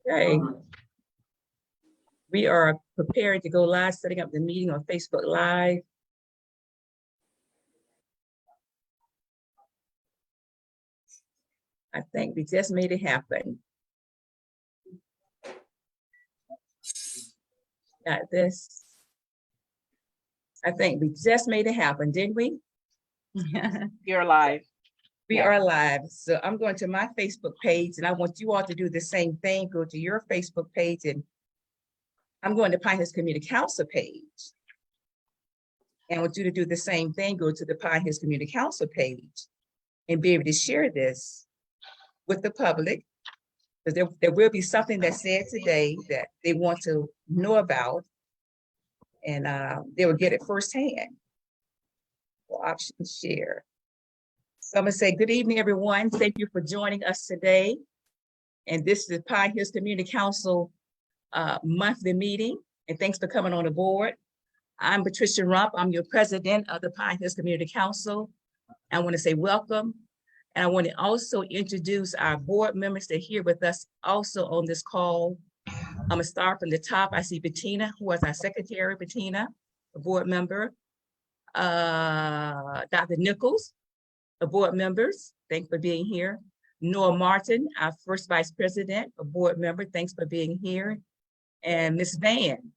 Okay. We are prepared to go live, setting up the meeting on Facebook Live. I think we just made it happen. Got this. I think we just made it happen, didn't we? You're live. We are live. So I'm going to my Facebook page and I want you all to do the same thing. Go to your Facebook page and I'm going to Pine Hills Community Council page. And I want you to do the same thing. Go to the Pine Hills Community Council page and be able to share this with the public. Because there will be something that's said today that they want to know about. And they will get it firsthand. Well, option share. So I'm gonna say good evening, everyone. Thank you for joining us today. And this is the Pine Hills Community Council monthly meeting. And thanks for coming on the board. I'm Patricia Rump. I'm your president of the Pine Hills Community Council. I want to say welcome. And I want to also introduce our board members that are here with us also on this call. I'm gonna start from the top. I see Bettina, who is our secretary, Bettina, a board member. Dr. Nichols, a board members, thanks for being here. Noah Martin, our first vice president, a board member, thanks for being here. And Ms. Van,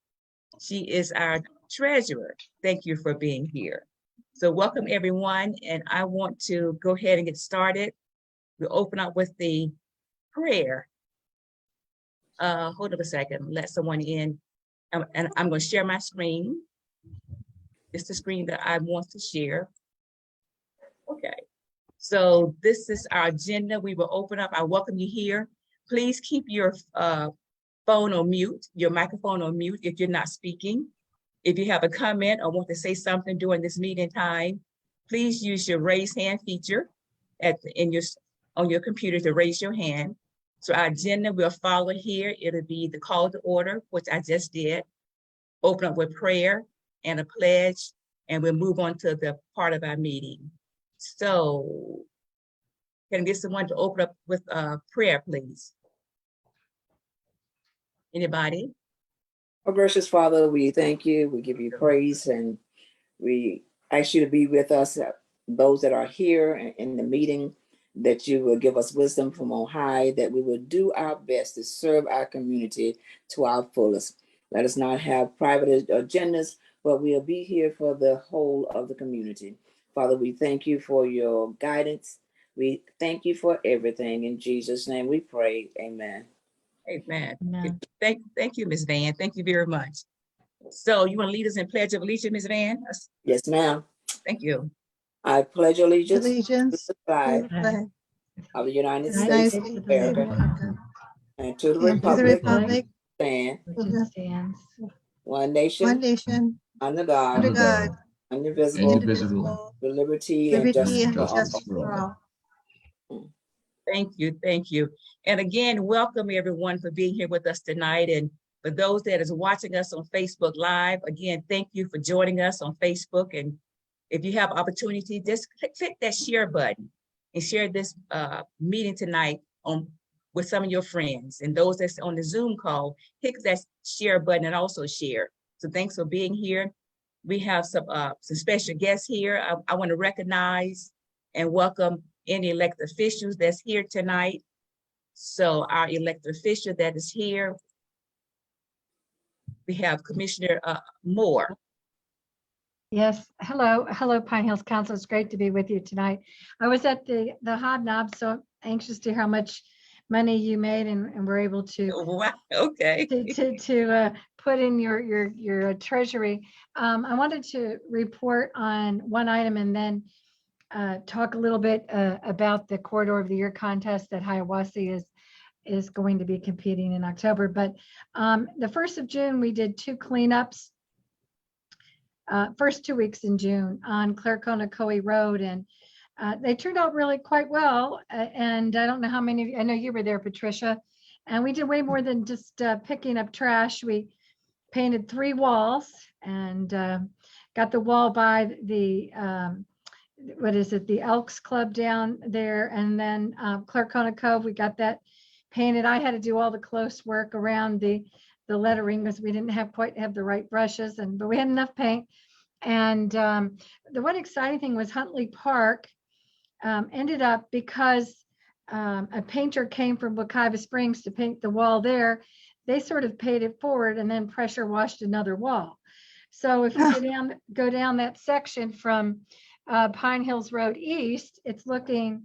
she is our treasurer. Thank you for being here. So welcome everyone. And I want to go ahead and get started. We'll open up with the prayer. Hold up a second, let someone in. And I'm going to share my screen. It's the screen that I want to share. Okay, so this is our agenda. We will open up. I welcome you here. Please keep your phone on mute, your microphone on mute if you're not speaking. If you have a comment or want to say something during this meeting time, please use your raise hand feature on your computer to raise your hand. So our agenda will follow here. It'll be the call to order, which I just did. Open up with prayer and a pledge, and we'll move on to the part of our meeting. So can I get someone to open up with prayer, please? Anybody? Oh, gracious Father, we thank you. We give you praise, and we ask you to be with us, those that are here in the meeting, that you will give us wisdom from on high, that we will do our best to serve our community to our fullest. Let us not have private agendas, but we'll be here for the whole of the community. Father, we thank you for your guidance. We thank you for everything. In Jesus' name we pray, amen. Amen. Thank you, Ms. Van. Thank you very much. So you want to lead us in Pledge of Allegiance, Ms. Van? Yes, ma'am. Thank you. I pledge allegiance to the flag of the United States of America and to the republic stand one nation under God, indivisible, with liberty and justice for all. Thank you, thank you. And again, welcome everyone for being here with us tonight. And for those that is watching us on Facebook Live, again, thank you for joining us on Facebook. And if you have opportunity, just click that share button and share this meeting tonight with some of your friends. And those that's on the Zoom call, hit that share button and also share. So thanks for being here. We have some special guests here. I want to recognize and welcome any elected officials that's here tonight. So our elected official that is here, we have Commissioner Moore. Yes, hello, Pine Hills Council. It's great to be with you tonight. I was at the Hobnob, so anxious to hear how much money you made and were able to. Wow, okay. To put in your treasury. I wanted to report on one item and then talk a little bit about the Corridor of the Year contest that Hiawassee is going to be competing in October. But the 1st of June, we did 2 cleanups. First 2 weeks in June on Clarkona-Coe Road, and they turned out really quite well. And I don't know how many of you, I know you were there, Patricia, and we did way more than just picking up trash. We painted 3 walls and got the wall by the what is it, the Elks Club down there, and then Clarkona Cove, we got that painted. I had to do all the close work around the lettering because we didn't quite have the right brushes, but we had enough paint. And the one exciting thing was Huntley Park ended up, because a painter came from Wekiva Springs to paint the wall there, they sort of paid it forward and then pressure washed another wall. So if you go down that section from Pine Hills Road East, it's looking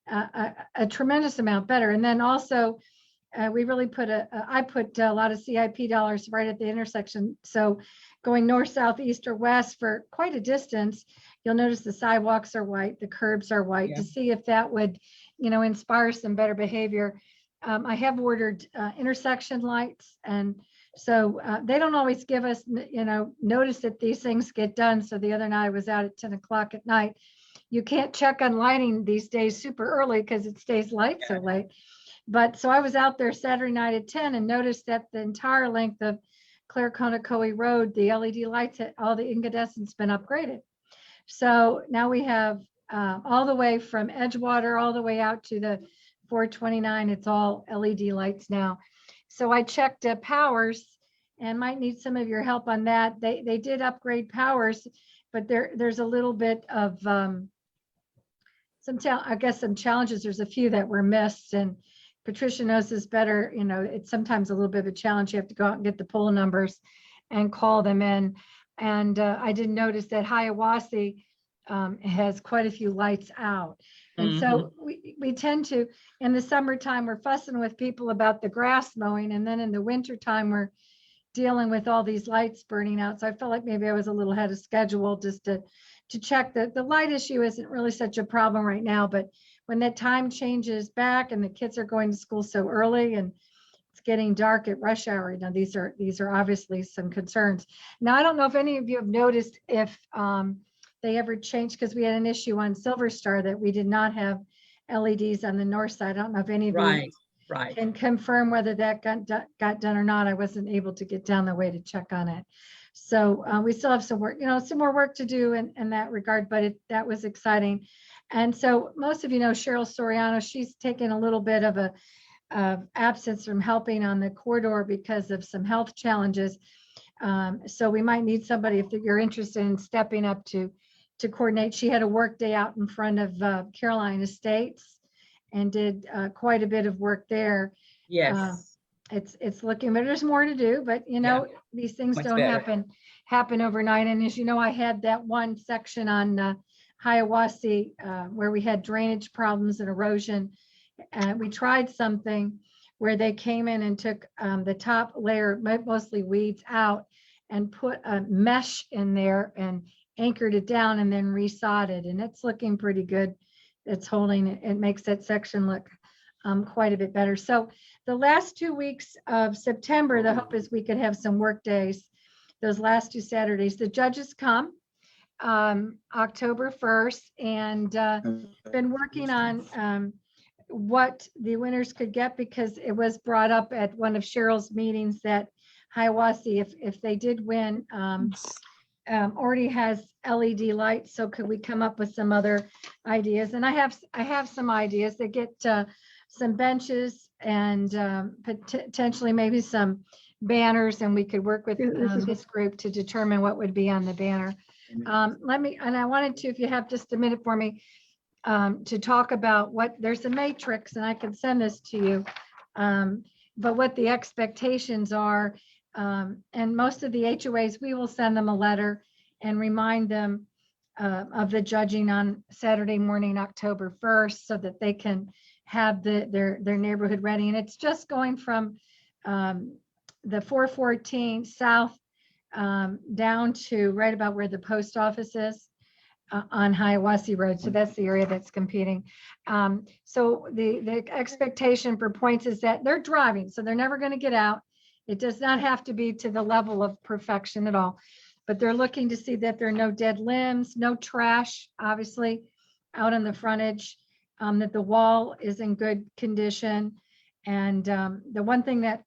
a tremendous amount better. And then also we really I put a lot of CIP dollars right at the intersection. So going north, south, east, or west for quite a distance, you'll notice the sidewalks are white, the curbs are white, to see if that would, inspire some better behavior. I have ordered intersection lights, and so they don't always give us, notice that these things get done. So the other night I was out at 10 o'clock at night. You can't check on lighting these days super early because it stays light so late. But so I was out there Saturday night at 10 and noticed that the entire length of Claire Conacoe Road, the LED lights, all the incandescents been upgraded. So now we have all the way from Edgewater all the way out to the 429. It's all LED lights now. So I checked Powers and might need some of your help on that. They did upgrade Powers, but there's a little bit of some challenges. There's a few that were missed, and Patricia knows this better. It's sometimes a little bit of a challenge. You have to go out and get the poll numbers and call them in. And I did notice that Hiawassee has quite a few lights out. And so we tend to, in the summertime, we're fussing with people about the grass mowing. And then in the wintertime, we're dealing with all these lights burning out. So I felt like maybe I was a little ahead of schedule just to check that the light issue isn't really such a problem right now. But when that time changes back and the kids are going to school so early and it's getting dark at rush hour, these are obviously some concerns. Now, I don't know if any of you have noticed if they ever changed, because we had an issue on Silver Star that we did not have LEDs on the north side. I don't know if any of you can confirm whether that got done or not. I wasn't able to get down the way to check on it. So we still have some work, some more work to do in that regard, but that was exciting. And so most of you know Cheryl Soriano. She's taken a little bit of absence from helping on the corridor because of some health challenges. So we might need somebody, if you're interested in stepping up to coordinate. She had a work day out in front of Caroline Estates and did quite a bit of work there. Yes. It's looking, but there's more to do, but these things don't happen overnight. And as you know, I had that one section on Hiawassee where we had drainage problems and erosion. We tried something where they came in and took the top layer, mostly weeds, out and put a mesh in there and anchored it down and then resodded. And it's looking pretty good. It's holding it. It makes that section look quite a bit better. So the last 2 weeks of September, the hope is we could have some work days, those last 2 Saturdays. The judges come October 1st, and been working on what the winners could get, because it was brought up at one of Cheryl's meetings that Hiawassee, if they did win, already has LED lights. So could we come up with some other ideas? And I have some ideas. They get some benches and potentially maybe some banners, and we could work with this group to determine what would be on the banner. I wanted to, if you have just a minute for me, to talk about there's a matrix, and I can send this to you, but what the expectations are. And most of the HOAs, we will send them a letter and remind them of the judging on Saturday morning, October 1st, so that they can have their neighborhood ready. And it's just going from the 414 south down to right about where the post office is on Hiawassee Road. So that's the area that's competing. So the expectation for points is that they're driving, so they're never going to get out. It does not have to be to the level of perfection at all, but they're looking to see that there are no dead limbs, no trash, obviously, out on the frontage, that the wall is in good condition. And the one thing that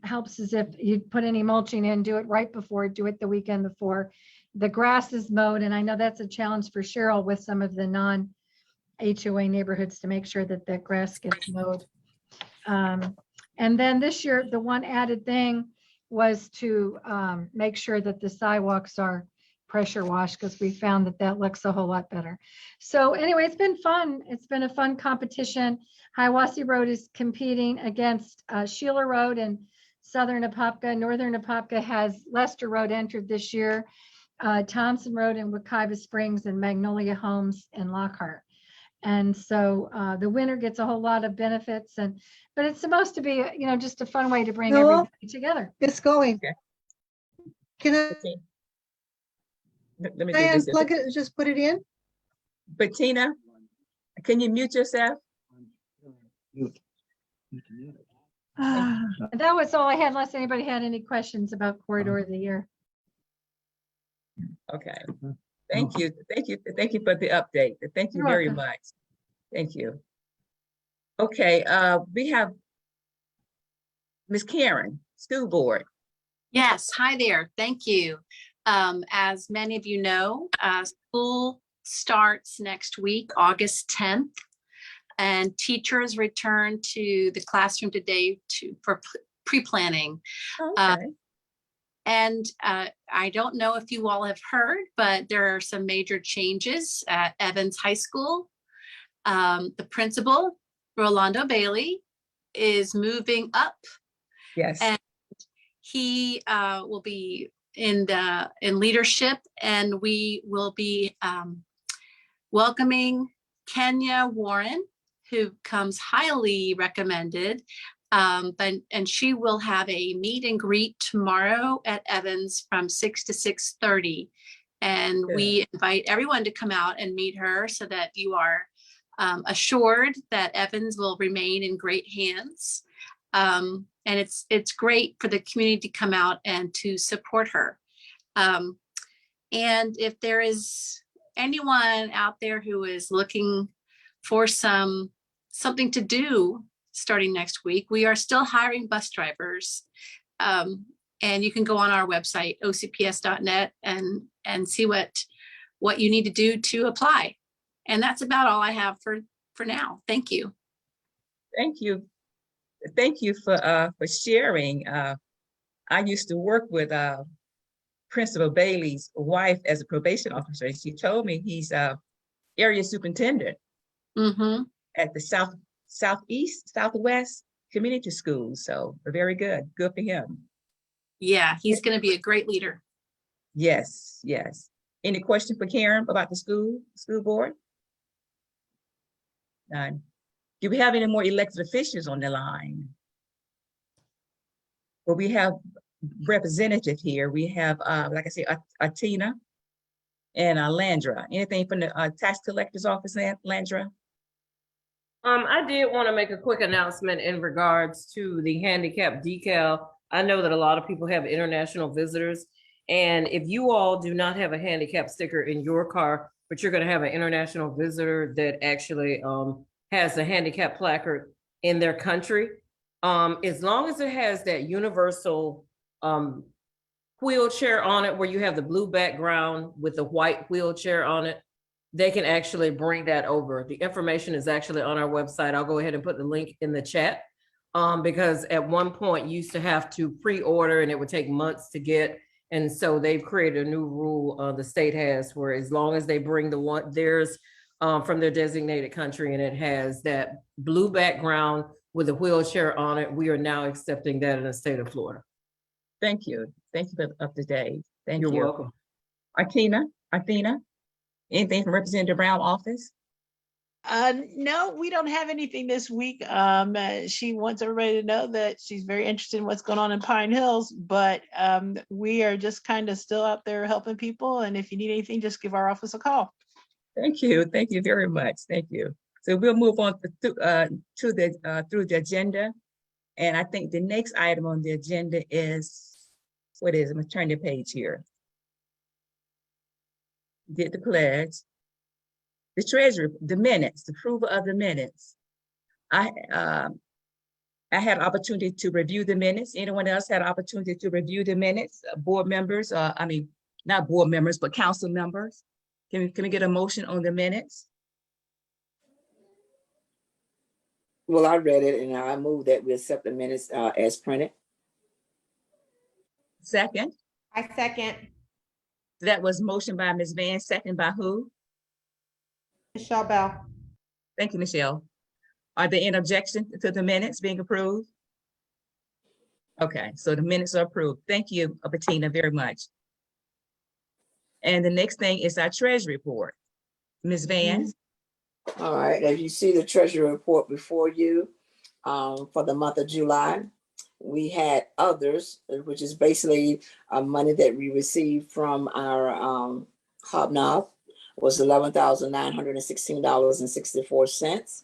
helps is if you put any mulching in, do it right before, do it the weekend before. The grass is mowed, and I know that's a challenge for Cheryl with some of the non-HOA neighborhoods to make sure that the grass gets mowed. And then this year, the one added thing was to make sure that the sidewalks are pressure washed, because we found that that looks a whole lot better. So anyway, it's been fun. It's been a fun competition. Hiawassee Road is competing against Sheila Road and Southern Apopka. Northern Apopka has Lester Road entered this year, Thompson Road in Wekiva Springs, and Magnolia Homes in Lockhart. And so the winner gets a whole lot of benefits, but it's supposed to be, just a fun way to bring Cool. everybody together. It's going. Okay. Can Okay. Let me do I this. unplug it and just put it in? Bettina, can you mute yourself? Ah, And that was all I had, unless anybody had any questions about Corridor of the Year. Okay. Thank you. Thank you. Thank you for the update. Thank you You're very welcome. much. Thank you. Okay, we have Ms. Karen, School Board. Yes, hi there. Thank you. As many of you know, school starts next week, August 10th, and teachers return to the classroom today for pre-planning. Okay. And I don't know if you all have heard, but there are some major changes at Evans High School. The principal, Rolando Bailey, is moving up. Yes. And he will be in leadership, and we will be welcoming Kenya Warren, who comes highly recommended. And she will have a meet and greet tomorrow at Evans from 6 to 6:30. And Good. we invite everyone to come out and meet her so that you are assured that Evans will remain in great hands. And it's great for the community to come out and to support her. And if there is anyone out there who is looking for something to do starting next week, we are still hiring bus drivers. And you can go on our website, ocps.net, and see what you need to do to apply. And that's about all I have for now. Thank you. Thank you. Thank you for sharing. I used to work with Principal Bailey's wife as a probation officer. And she told me he's area superintendent Mm-hmm. at the Southwest Community Schools. So very good. Good for him. Yeah, he's going to be a great leader. Yes, yes. Any question for Karen about the school board? None. Do we have any more elected officials on the line? Well, we have representative here. We have, like I said, Atina and Landra. Anything from the tax collector's office, Landra? I did want to make a quick announcement in regards to the handicap decal. I know that a lot of people have international visitors, and if you all do not have a handicap sticker in your car, but you're going to have an international visitor that actually has a handicap placard in their country, as long as it has that universal wheelchair on it, where you have the blue background with the white wheelchair on it, they can actually bring that over. The information is actually on our website. I'll go ahead and put the link in the chat, because at one point you used to have to pre-order and it would take months to get. And so they've created a new rule, the state has, where as long as they bring theirs from their designated country and it has that blue background with a wheelchair on it, we are now accepting that in the state of Florida. Thank you. Thank you for up to date. Thank you. You're welcome. Athena, anything from Representative Brown office? No, we don't have anything this week. She wants everybody to know that she's very interested in what's going on in Pine Hills, but we are just kind of still out there helping people. And if you need anything, just give our office a call. Thank you. Thank you very much. Thank you. So we'll move on through the agenda. And I think the next item on the agenda is, what is it? I'm gonna turn the page here. Did the pledge. The treasurer, the minutes, the approval of the minutes. I had opportunity to review the minutes. Anyone else had opportunity to review the minutes? Board members, not board members, but council members. Can we get a motion on the minutes? Well, I read it and I move that we accept the minutes as printed. Second, I second. that was motion by Ms. Van, second by who? Michelle Bell. Thank you, Michelle. Are there any objections to the minutes being approved? Okay, so the minutes are approved. Thank you, Bettina, very much. And the next thing is our treasury report. Ms. Van? All right, as you see the treasury report before you, for the month of July, we had others, which is basically money that we received from our hobnob, was $11,916.64.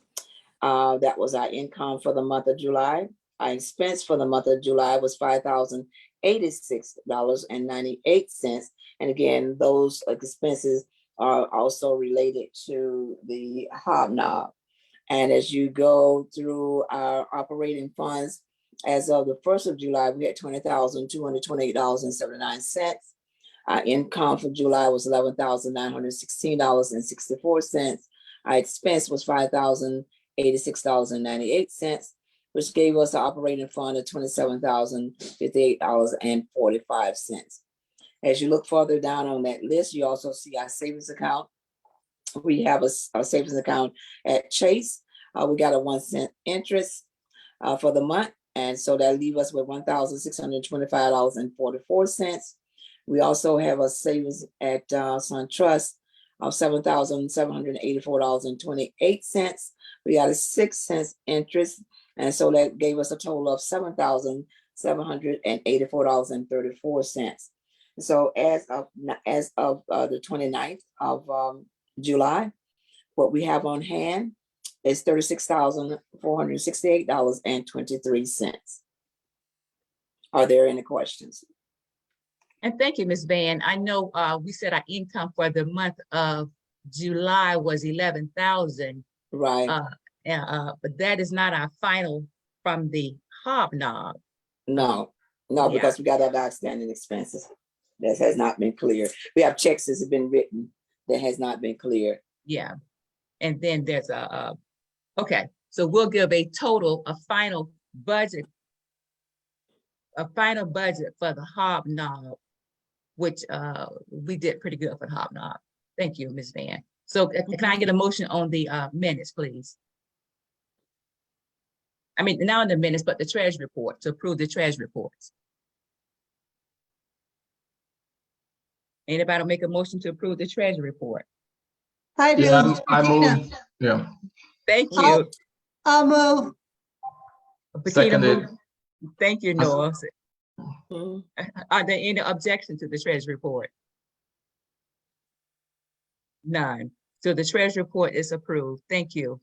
That was our income for the month of July. Our expense for the month of July was $5,086.98. And again, those expenses are also related to the hobnob. And as you go through our operating funds, as of the 1st of July, we had $20,228.79. Our income for July was $11,916.64. Our expense was $5,086.98, which gave us an operating fund of $27,058.45. As you look further down on that list, you also see our savings account. We have a savings account at Chase. We got a 1 cent interest for the month. And so that leaves us with $1,625.44. We also have a savings at SunTrust of $7,784.28. We got a 6 cents interest. And so that gave us a total of $7,784.34. So as of the 29th of July, what we have on hand is $36,468.23. Are there any questions? And thank you, Ms. Van. I know we said our income for the month of July was 11,000. Right. But that is not our final from the hobnob. No, Yeah. because we got other outstanding expenses. That has not been clear. We have checks that have been written that has not been clear. Yeah. And then there's okay, so we'll give a final budget for the hobnob, which we did pretty good for the hobnob. Thank you, Ms. Van. So can I get a motion on the minutes, please? I mean, not on the minutes, but the treasury report, to approve the treasury reports. Anybody make a motion to approve the treasury report? I do. Yeah, It's I Bettina. move. Yeah, Thank you. I'll move. Bettina seconded. moved. Thank you, Noah. Mhm. Are there any objections to the treasury report? None. So the treasury report is approved. Thank you.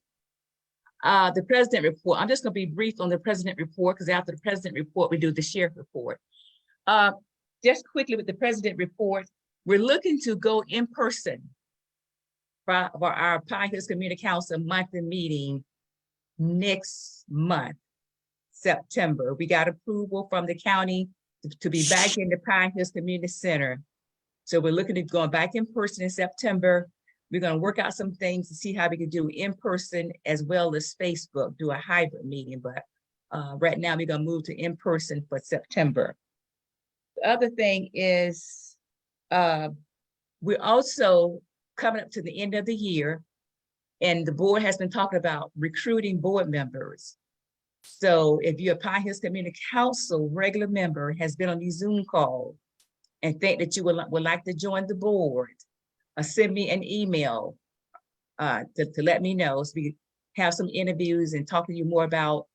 The president report, I'm just gonna be brief on the president report because after the president report, we do the sheriff report. Just quickly with the president report, we're looking to go in person for our Pine Hills Community Council monthly meeting next month, September. We got approval from the county to be back in the Pine Hills Community Center. So we're looking at going back in person in September. We're going to work out some things to see how we can do in person as well as Facebook, do a hybrid meeting. But right now we're going to move to in person for September. The other thing is we're also coming up to the end of the year, and the board has been talking about recruiting board members. So if you're a Pine Hills Community Council regular member, has been on these Zoom calls, and think that you would like to join the board, send me an email to let me know, so we have some interviews and talk to you more about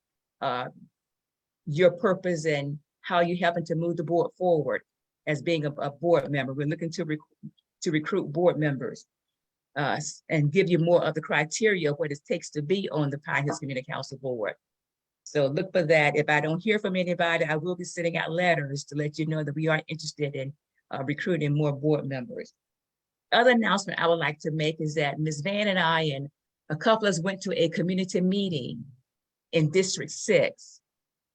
your purpose and how you're helping to move the board forward as being a board member. We're looking to recruit board members and give you more of the criteria of what it takes to be on the Pine Hills Community Council board. So look for that. If I don't hear from anybody, I will be sending out letters to let you know that we are interested in recruiting more board members. Other announcement I would like to make is that Ms. Van and I and a couple of us went to a community meeting in District 6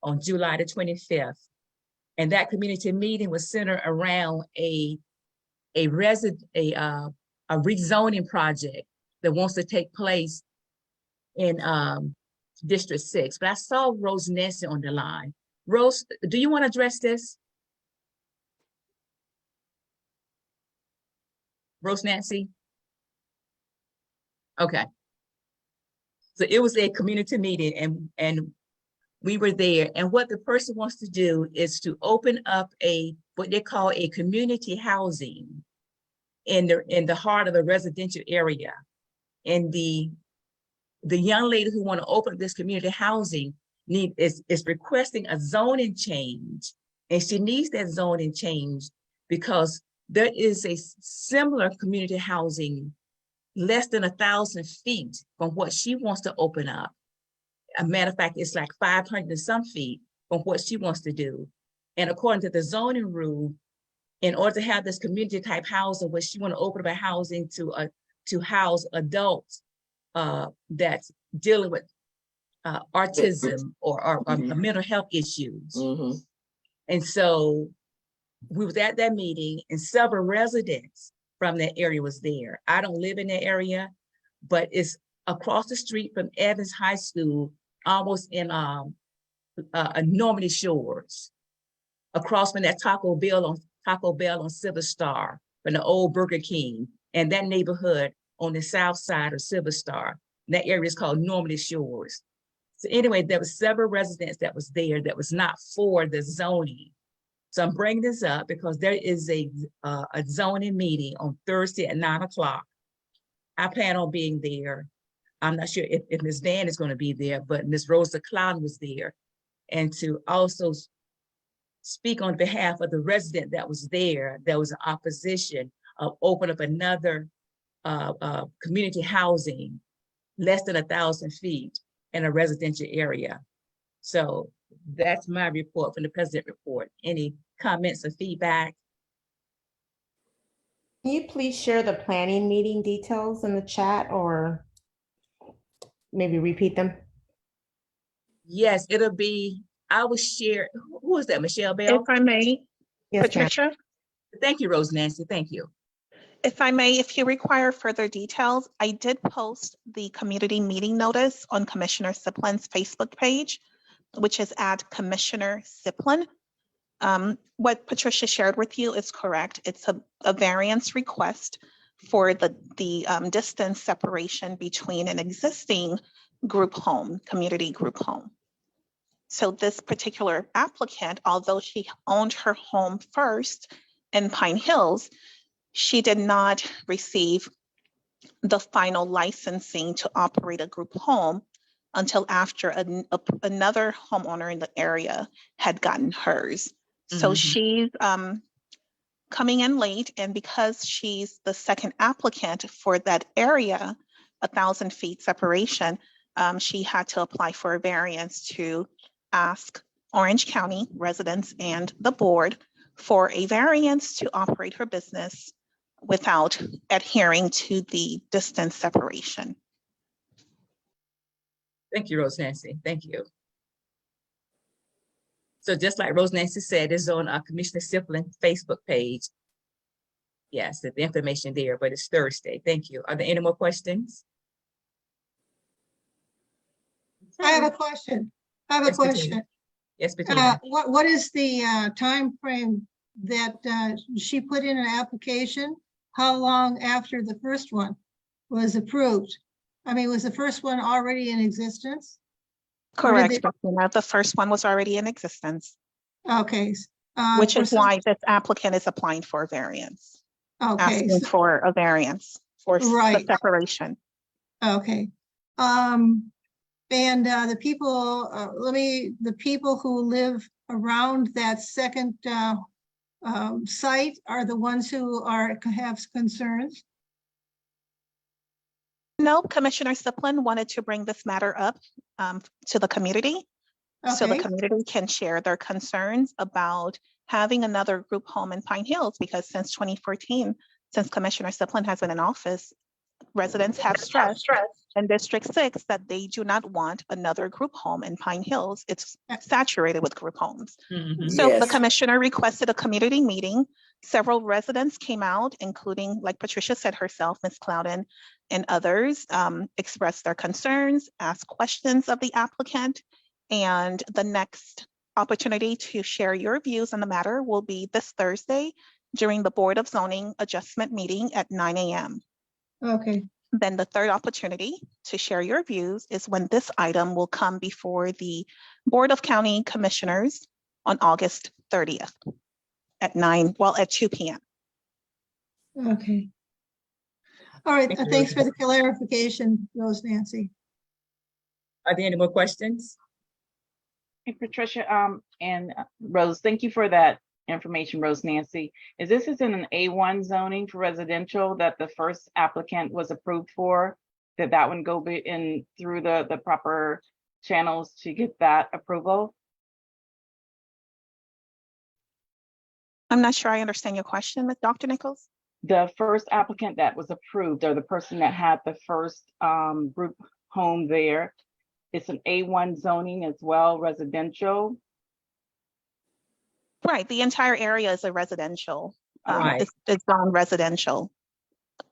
on July the 25th. And that community meeting was centered around a rezoning project that wants to take place in District 6, but I saw Rose Nancy on the line. Rose, do you want to address this? Rose Nancy? Okay. So it was a community meeting and we were there. And what the person wants to do is to open up what they call a community housing in the heart of the residential area. And the young lady who want to open this community housing is requesting a zoning change. And she needs that zoning change because there is a similar community housing less than 1,000 feet from what she wants to open up. A matter of fact, it's like 500 and some feet from what she wants to do. And according to the zoning rule, in order to have this community type housing, where she want to open up a housing to house adults that's dealing with autism or mental health issues. Mhm. And so we was at that meeting and several residents from that area was there. I don't live in that area, but it's across the street from Evans High School, almost in Normandy Shores, across from that Taco Bell on Silver Star, from the old Burger King, and that neighborhood on the south side of Silver Star. That area is called Normandy Shores. So anyway, there were several residents that was there that was not for the zoning. So I'm bringing this up because there is a zoning meeting on Thursday at 9 o'clock. I plan on being there. I'm not sure if Ms. Van is going to be there, but Ms. Rosa Clown was there. And to also speak on behalf of the resident that was there, there was an opposition of open up another community housing less than 1,000 feet in a residential area. So that's my report from the president report. Any comments or feedback? Can you please share the planning meeting details in the chat or maybe repeat them? Yes, it'll be, I will share, who is that, Michelle Bell? If I may, Yes, ma'am. Patricia, Thank you, Rose Nancy, thank you. if I may, if you require further details, I did post the community meeting notice on Commissioner Siplin's Facebook page, which is at Commissioner Siplin. What Patricia shared with you is correct. It's a variance request for the distance separation between an existing group home, community group home. So this particular applicant, although she owned her home first in Pine Hills, she did not receive the final licensing to operate a group home until after another homeowner in the area had gotten hers. So Mhm. she's coming in late, and because she's the second applicant for that area, 1,000 feet separation, she had to apply for a variance to ask Orange County residents and the board for a variance to operate her business without adhering to the distance separation. Thank you, Rose Nancy, thank you. So just like Rose Nancy said, it's on Commissioner Siplin Facebook page. Yes, the information there, but it's Thursday. Thank you. Are there any more questions? I have a question. I have a Yes, Bettina. question. Yes, Bettina. What is the time frame that she put in an application? How long after the first one was approved? I mean, was the first one already in existence? Or did Correct, Bettina. The first one was already in existence, Okay. which for is some- why this applicant is applying for a variance, Okay, asking for a variance for the Right. separation. okay. And the people, the people who live around that second site are the ones who have concerns? No, Commissioner Siplin wanted to bring this matter up to the community, so the Okay, community can share their concerns about having another group home in Pine Hills, because since 2014, since Commissioner Siplin has been in office, residents have stressed in District 6 that they do not want another group home in Pine Hills. It's saturated with group homes. Mhm. So the Yes. commissioner requested a community meeting Several residents came out, including, like Patricia said herself, Ms. Clouden and others, expressed their concerns, asked questions of the applicant. And the next opportunity to share your views on the matter will be this Thursday during the Board of Zoning Adjustment meeting at 9 a.m. Okay, Then the third opportunity to share your views is when this item will come before the Board of County Commissioners on August 30th at 2 p.m. okay. All right, Thank you, thanks for Rose. the clarification, Rose Nancy. Are there any more questions? Hey, Patricia, and Rose, thank you for that information, Rose Nancy. Is this in an A1 zoning for residential that the first applicant was approved for? Did that one go in through the proper channels to get that approval? I'm not sure I understand your question, Dr. Nichols. The first applicant that was approved, or the person that had the first group home there, it's an A1 zoning as well, residential. Right, the entire area is a residential. Right. It's non-residential.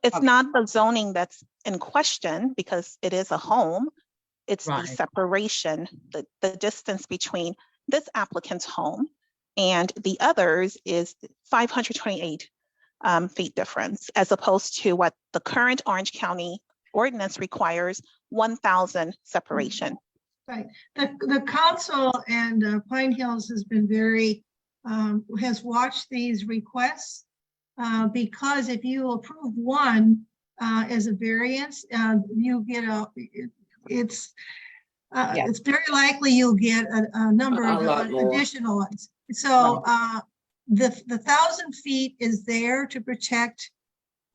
It's Okay. not the zoning that's in question because it is a home. It's the Right. separation, the distance between this applicant's home and the others is 528 feet difference, as opposed to what the current Orange County ordinance requires, 1,000 separation. Right, the council and Pine Hills has been very, has watched these requests. Because if you approve one as a variance, you get it's very likely you'll get a number A of lot more. additional ones. So the 1,000 feet is there to protect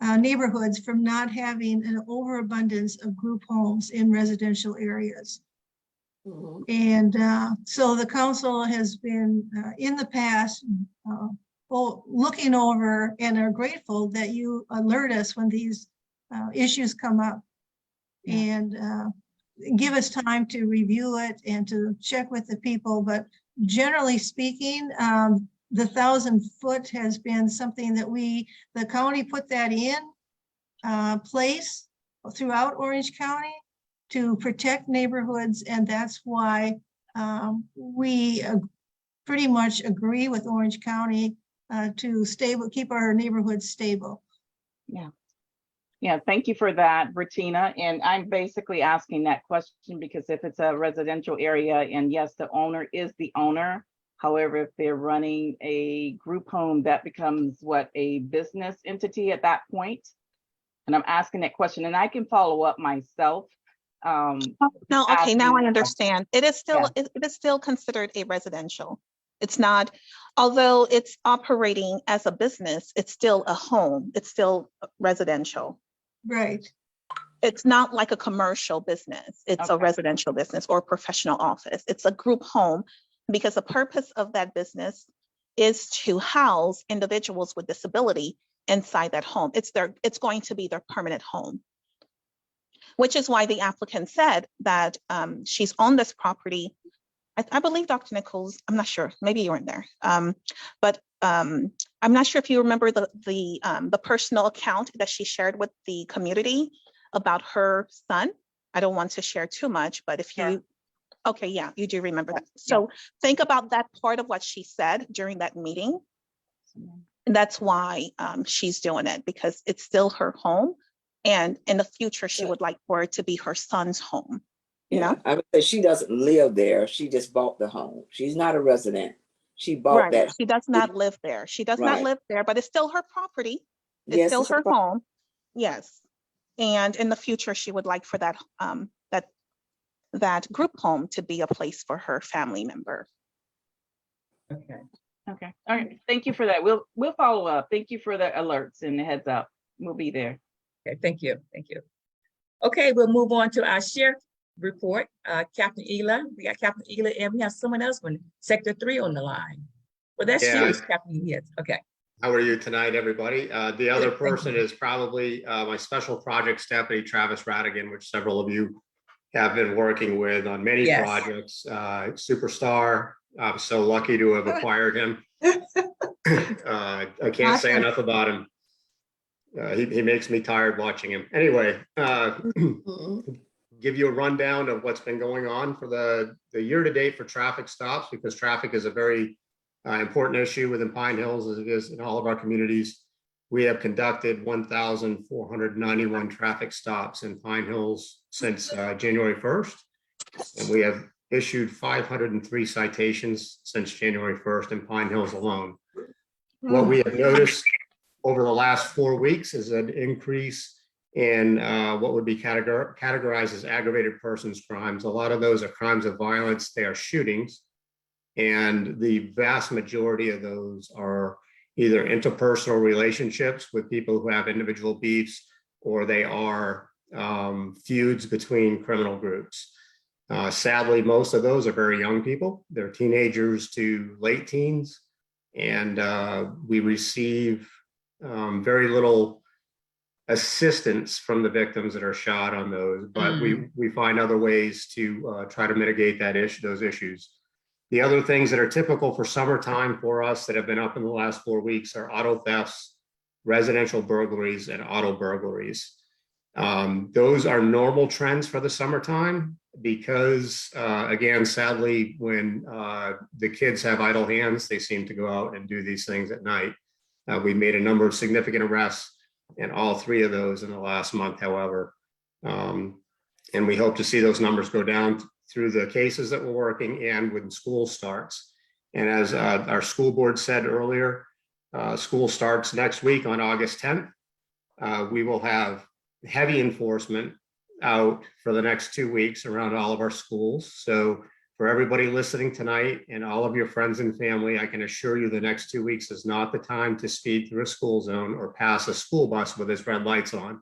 neighborhoods from not having an overabundance of group homes in residential areas. Mhm. And so the council has been in the past looking over and are grateful that you alert us when these issues come up. And give us time to review it and to check with the people. But generally speaking, the 1,000 foot has been something that the county put that in place throughout Orange County to protect neighborhoods. And that's why we pretty much agree with Orange County to keep our neighborhoods stable. Yeah, thank you for that, Bettina. And I'm basically asking that question because if it's a residential area and yes, the owner is the owner. However, if they're running a group home, that becomes a business entity at that point. And I'm asking that question and I can follow up myself. No, okay, now I asking- understand. It is still, it is still considered a residential. It's not, although it's operating as a business, it's still a home. It's still residential. Right. It's not like a commercial business. It's a Okay. residential business or professional office. It's a group home because the purpose of that business is to house individuals with disability inside that home. It's going to be their permanent home, which is why the applicant said that she's on this property. I believe Dr. Nichols, I'm not sure, maybe you weren't there. But I'm not sure if you remember the personal account that she shared with the community about her son. I don't want to share too much, but if you, okay, yeah, you do remember that. So think about that part of what she said during that meeting. And that's why she's doing it, because it's still her home. And in the future, she would like for it to be her son's home. You know? I would say she doesn't live there. She just bought the home. She's not a resident. She bought Right, that. she does not live there. She does not Right. live there, but it's still her property. It's Yes, still it's a her pro- home. Yes. And in the future, she would like for that that group home to be a place for her family member. Okay. Okay, all right, thank you for that. We'll follow up. Thank you for the alerts and the heads up. We'll be there. Okay, thank you. Thank you. Okay, we'll move on to our sheriff report. Captain Ela, we got Captain Ela, and we have someone else from Sector 3 on the line. Well, that's Yeah. you, Captain. Yes, okay. How are you tonight, everybody? The other Good, thank person you. is probably my special projects deputy, Travis Radigan, which several of you have been working with on many Yes. projects. Superstar. I'm so lucky to have acquired him. I can't say enough about him. He makes me tired watching him. Anyway, give you a rundown of what's been going on for the year to date for traffic stops, because traffic is a very important issue within Pine Hills, as it is in all of our communities. We have conducted 1,491 traffic stops in Pine Hills since January 1st, and we have issued 503 citations since January 1st in Pine Hills alone. What we have noticed over the last 4 weeks is an increase in what would be categorized as aggravated persons crimes. A lot of those are crimes of violence. They are shootings. And the vast majority of those are either interpersonal relationships with people who have individual beefs, or they are feuds between criminal groups. Sadly, most of those are very young people. They're teenagers to late teens. And we receive very little assistance from the victims that are shot on those, but we find other ways to try to mitigate those issues. The other things that are typical for summertime for us that have been up in the last 4 weeks are auto thefts, residential burglaries, and auto burglaries. Those are normal trends for the summertime because, again, sadly, when the kids have idle hands, they seem to go out and do these things at night. We made a number of significant arrests in all 3 of those in the last month, however. And we hope to see those numbers go down through the cases that we're working and when school starts. And as our school board said earlier, school starts next week on August 10th. We will have heavy enforcement out for the next 2 weeks around all of our schools. So for everybody listening tonight and all of your friends and family, I can assure you the next 2 weeks is not the time to speed through a school zone or pass a school bus with its red lights on.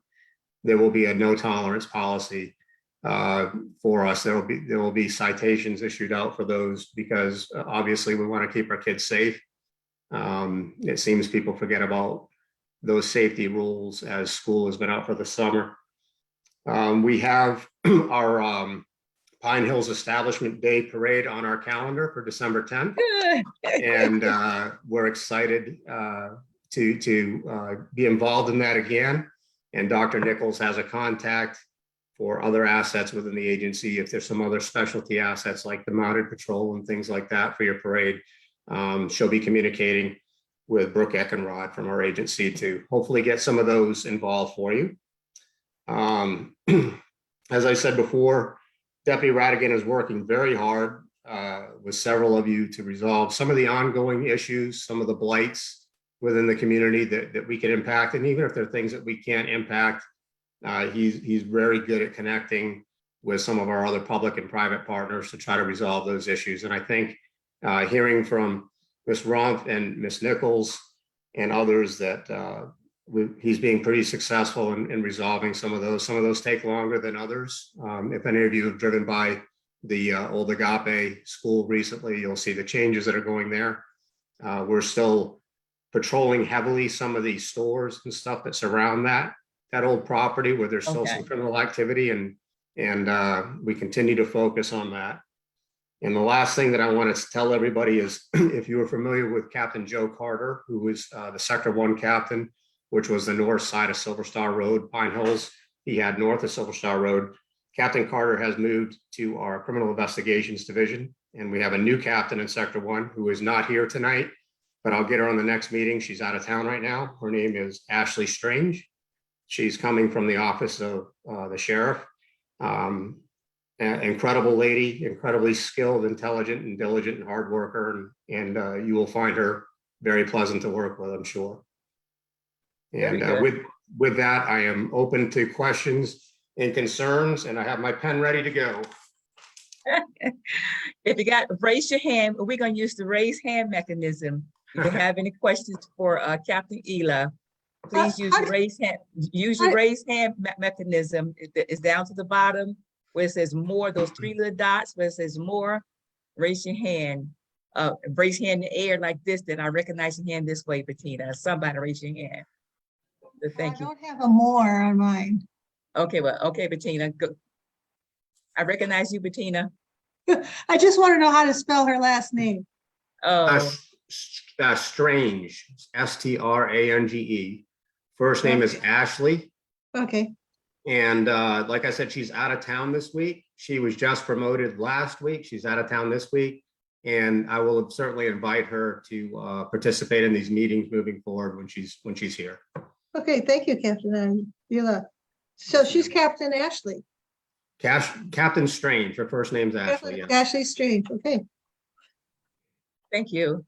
There will be a no tolerance policy for us. There will be citations issued out for those because obviously we want to keep our kids safe. It seems people forget about those safety rules as school has been out for the summer. We have our Pine Hills Establishment Day Parade on our calendar for December 10th. And we're excited to be involved in that again. And Dr. Nichols has a contact for other assets within the agency. If there's some other specialty assets like the mounted patrol and things like that for your parade, she'll be communicating with Brooke Eckenrod from our agency to hopefully get some of those involved for you. As I said before, Deputy Radigan is working very hard with several of you to resolve some of the ongoing issues, some of the blights within the community that we can impact. And even if there are things that we can't impact, he's very good at connecting with some of our other public and private partners to try to resolve those issues. And I think hearing from Ms. Rumpf and Ms. Nichols and others that he's being pretty successful in resolving some of those. Some of those take longer than others. If any of you have driven by the Old Agape school recently, you'll see the changes that are going there. We're still patrolling heavily some of these stores and stuff that surround that old property where there's still some criminal activity, and we continue to focus on that. And the last thing that I want to tell everybody is if you were familiar with Captain Joe Carter, who was the Sector 1 captain, which was the north side of Silver Star Road, Pine Hills, he had north of Silver Star Road. Captain Carter has moved to our Criminal Investigations Division, and we have a new captain in Sector 1 who is not here tonight, but I'll get her on the next meeting. She's out of town right now. Her name is Ashley Strange. She's coming from the office of the sheriff. An incredible lady, incredibly skilled, intelligent, and diligent, and hard worker, and you will find her very pleasant to work with, I'm sure. And with that, I am open to questions and concerns, and I have my pen ready to go. If you got, raise your hand. We're going to use the raise hand mechanism. If you have any questions for Captain Ela, please use the raise hand. Use your raise hand mechanism. It's down to the bottom where it says more. Those 3 little dots where it says more. Raise your hand. Raise your hand in the air like this. Then I recognize your hand this way, Bettina. Somebody raise your hand. So thank you. I don't have a more on mine. Okay, well, okay, Bettina. Go. I recognize you, Bettina. I just want to know how to spell her last name. Oh, Strange, Strange. First name is Ashley. Okay, And like I said, she's out of town this week. She was just promoted last week. She's out of town this week. And I will certainly invite her to participate in these meetings moving forward when she's here. okay, thank you, Captain Vila. So she's Captain Ashley. Captain Strange, her first name's Ashley. Captain Yes. Ashley Strange, okay. Thank you.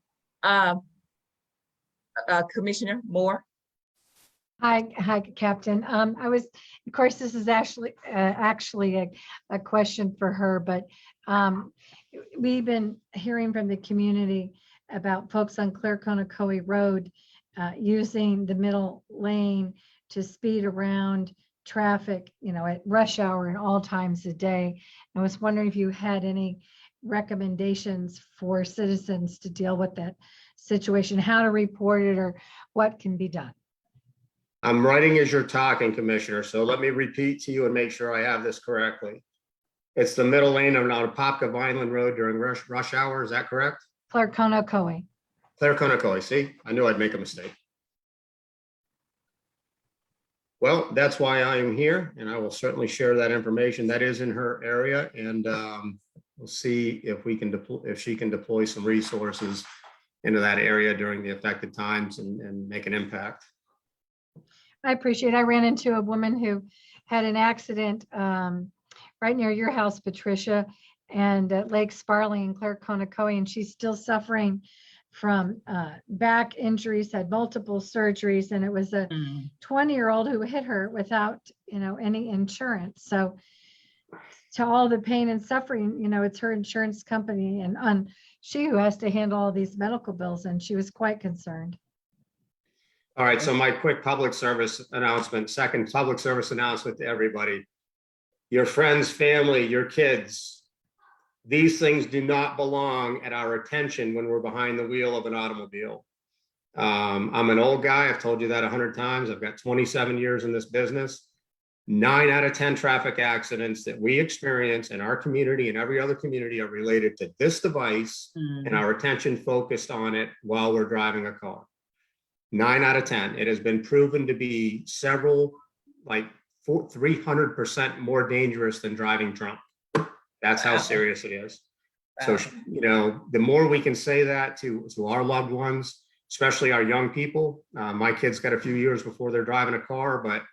Commissioner Moore? Hi, Captain. I was, of course, this is actually a question for her, but we've been hearing from the community about folks on Clare-Conacoe Road using the middle lane to speed around traffic, at rush hour and all times of day. I was wondering if you had any recommendations for citizens to deal with that situation, how to report it or what can be done. I'm writing as you're talking, Commissioner, so let me repeat to you and make sure I have this correctly. It's the middle lane on Apopka Vineland Road during rush hour, is that correct? Clare-Conacoe. Clare-Conacoe, see, I knew I'd make a mistake. Well, that's why I am here, and I will certainly share that information. That is in her area, and we'll see if she can deploy some resources into that area during the affected times and make an impact. I appreciate it. I ran into a woman who had an accident right near your house, Patricia, and at Lake Sparley in Clare-Conacoe, and she's still suffering from back injuries, had multiple surgeries, and it was a 20-year-old who hit her without, any insurance. So to all the pain and suffering, it's her insurance company and she who has to handle all these medical bills, and she was quite concerned. All right, so my quick public service announcement, second public service announcement to everybody. Your friends, family, your kids, these things do not belong at our attention when we're behind the wheel of an automobile. I'm an old guy, I've told you that 100 times. I've got 27 years in this business. 9 out of 10 traffic accidents that we experience in our community and every other community are related to this device and our attention focused on it while we're driving a car. 9 out of 10. It has been proven to be several, like 300% more dangerous than driving drunk. That's how serious it is. So, the more we can say that to our loved ones, especially our young people. My kids got a few years before they're driving a car, but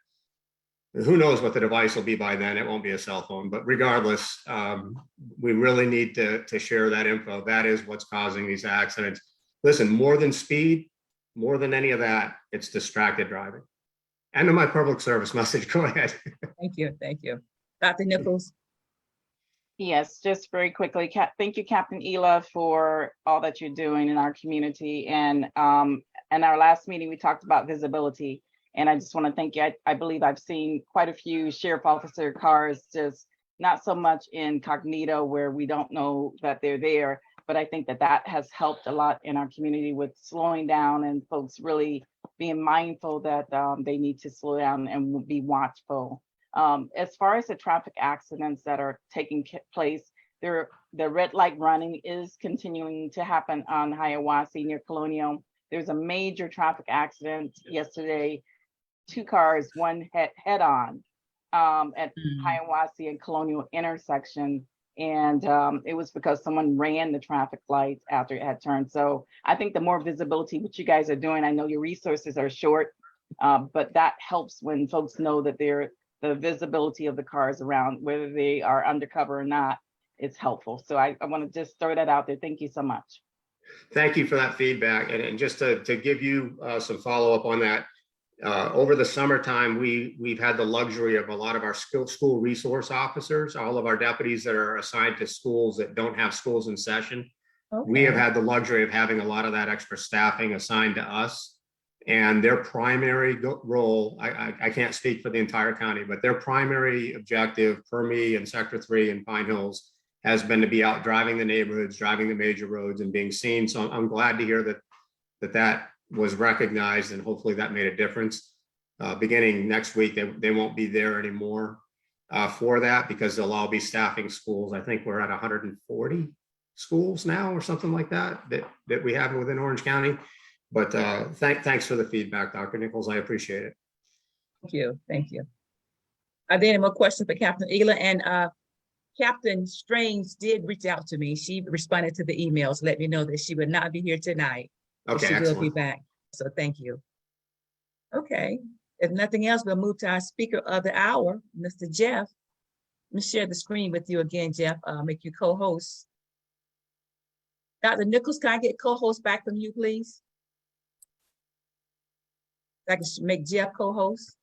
who knows what the device will be by then. It won't be a cell phone, but regardless, we really need to share that info. That is what's causing these accidents. Listen, more than speed, more than any of that, it's distracted driving. End of my public service message. Go ahead. Thank you. Dr. Nichols? Yes, just very quickly, thank you, Captain Ela, for all that you're doing in our community. And in our last meeting, we talked about visibility. And I just want to thank you. I believe I've seen quite a few sheriff officer cars, just not so much incognito where we don't know that they're there. But I think that has helped a lot in our community with slowing down and folks really being mindful that they need to slow down and be watchful. As far as the traffic accidents that are taking place, the red light running is continuing to happen on Hiawassee near Colonial. There's a major traffic accident yesterday, 2 cars, one head on at Hiawassee and Colonial intersection. And it was because someone ran the traffic lights after it had turned. So I think the more visibility, what you guys are doing, I know your resources are short, but that helps when folks know that the visibility of the cars around, whether they are undercover or not, it's helpful. So I want to just throw that out there. Thank you so much. Thank you for that feedback. And just to give you some follow-up on that, over the summertime, we've had the luxury of a lot of our school resource officers, all of our deputies that are assigned to schools that don't have schools in session. Okay. We have had the luxury of having a lot of that extra staffing assigned to us, and their primary role, I can't speak for the entire county, but their primary objective per me in Sector 3 in Pine Hills has been to be out driving the neighborhoods, driving the major roads and being seen. So I'm glad to hear that was recognized, and hopefully that made a difference. Beginning next week, they won't be there anymore for that because they'll all be staffing schools. I think we're at 140 schools now or something like that, that we have within Orange County. But thanks for the feedback, Dr. Nichols. I appreciate it. Thank you, thank you. Are there any more questions for Captain Ealer? And Captain Strange did reach out to me. She responded to the emails, let me know that she would not be here tonight. But Okay, she will be excellent. back. So thank you. Okay, if nothing else, we'll move to our speaker of the hour, Mr. Jeff. Let me share the screen with you again, Jeff. Make you co-host. Dr. Nichols, can I get co-host back from you, please? I can make Jeff co-host.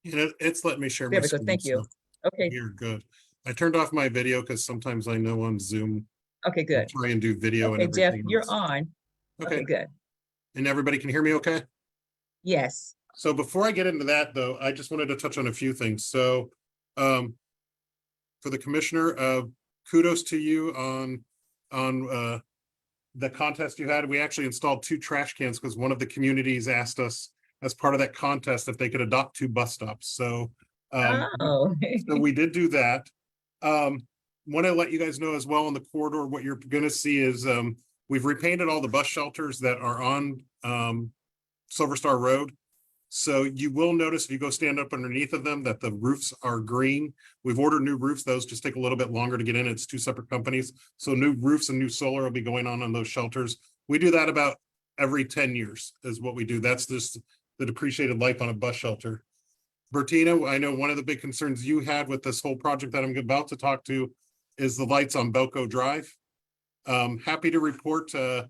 It's letting me share There my we go. screen. Thank you. So Okay. you're good. I turned off my video because sometimes I know on Zoom, Okay, I good. try and do video and Okay, Jeff, everything you're else. on. Okay, Okay, good. and everybody can hear me okay? Yes. So before I get into that, though, I just wanted to touch on a few things. So for the commissioner, kudos to you on the contest you had. We actually installed 2 trash cans because one of the communities asked us as part of that contest if they could adopt 2 bus stops. So Oh. so we did do that. Want to let you guys know as well in the corridor, what you're going to see is we've repainted all the bus shelters that are on Silver Star Road. So you will notice if you go stand up underneath of them that the roofs are green. We've ordered new roofs. Those just take a little bit longer to get in. It's 2 separate companies. So new roofs and new solar will be going on those shelters. We do that about every 10 years is what we do. That's just the depreciated life on a bus shelter. Bertina, I know one of the big concerns you had with this whole project that I'm about to talk to is the lights on Belco Drive. Happy to report that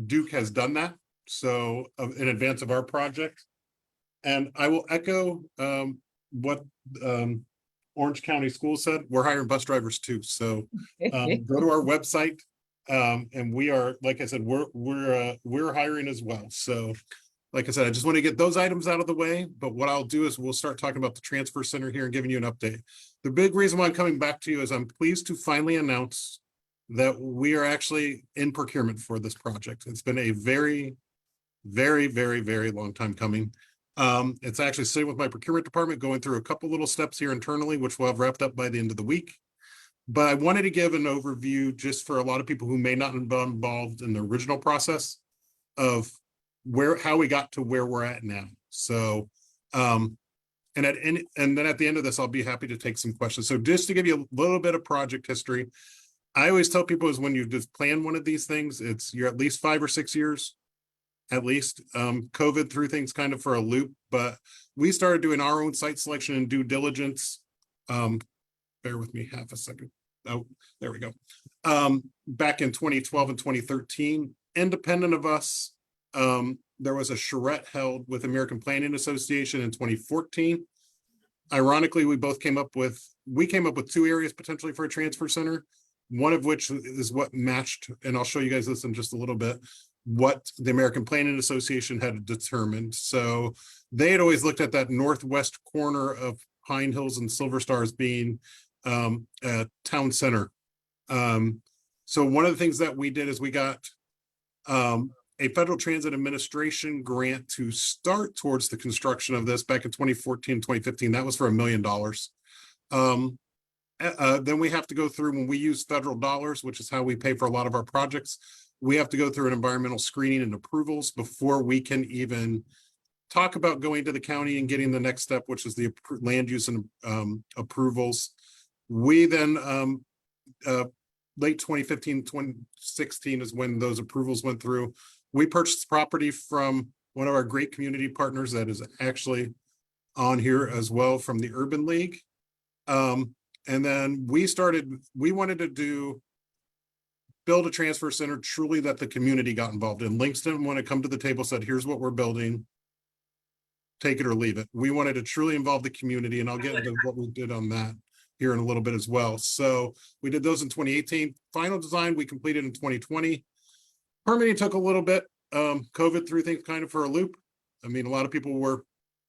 Duke has done that. So in advance of our project. And I will echo what Orange County Schools said. We're hiring bus drivers too. So go to our website. And we are, like I said, we're hiring as well. So like I said, I just want to get those items out of the way, but what I'll do is we'll start talking about the transfer center here and giving you an update. The big reason why I'm coming back to you is I'm pleased to finally announce that we are actually in procurement for this project. It's been a very, very, very, very long time coming. It's actually sitting with my procurement department, going through a couple little steps here internally, which we'll have wrapped up by the end of the week. But I wanted to give an overview just for a lot of people who may not have been involved in the original process of how we got to where we're at now. So, and then at the end of this, I'll be happy to take some questions. So just to give you a little bit of project history, I always tell people is when you just plan one of these things, you're at least 5 or 6 years, at least. COVID threw things kind of for a loop, but we started doing our own site selection and due diligence. Bear with me half a second. Oh, there we go. Back in 2012 and 2013, independent of us, there was a charrette held with American Planning Association in 2014. Ironically, we came up with 2 areas potentially for a transfer center, one of which is what matched, and I'll show you guys this in just a little bit, what the American Planning Association had determined. So they had always looked at that northwest corner of Pine Hills and Silver Star as being a town center. So one of the things that we did is we got a Federal Transit Administration grant to start towards the construction of this back in 2014, 2015. That was for $1 million. Then we have to go through, when we use federal dollars, which is how we pay for a lot of our projects, we have to go through an environmental screening and approvals before we can even talk about going to the county and getting the next step, which is the land use and approvals. We then, late 2015, 2016 is when those approvals went through. We purchased property from one of our great community partners that is actually on here as well, from the Urban League. And then we wanted to build a transfer center truly that the community got involved in. LYNX didn't want to come to the table, said, here's what we're building, take it or leave it. We wanted to truly involve the community, and I'll get into what we did on that here in a little bit as well. So we did those in 2018. Final design we completed in 2020. Permitting took a little bit. COVID threw things kind of for a loop. I mean, a lot of people were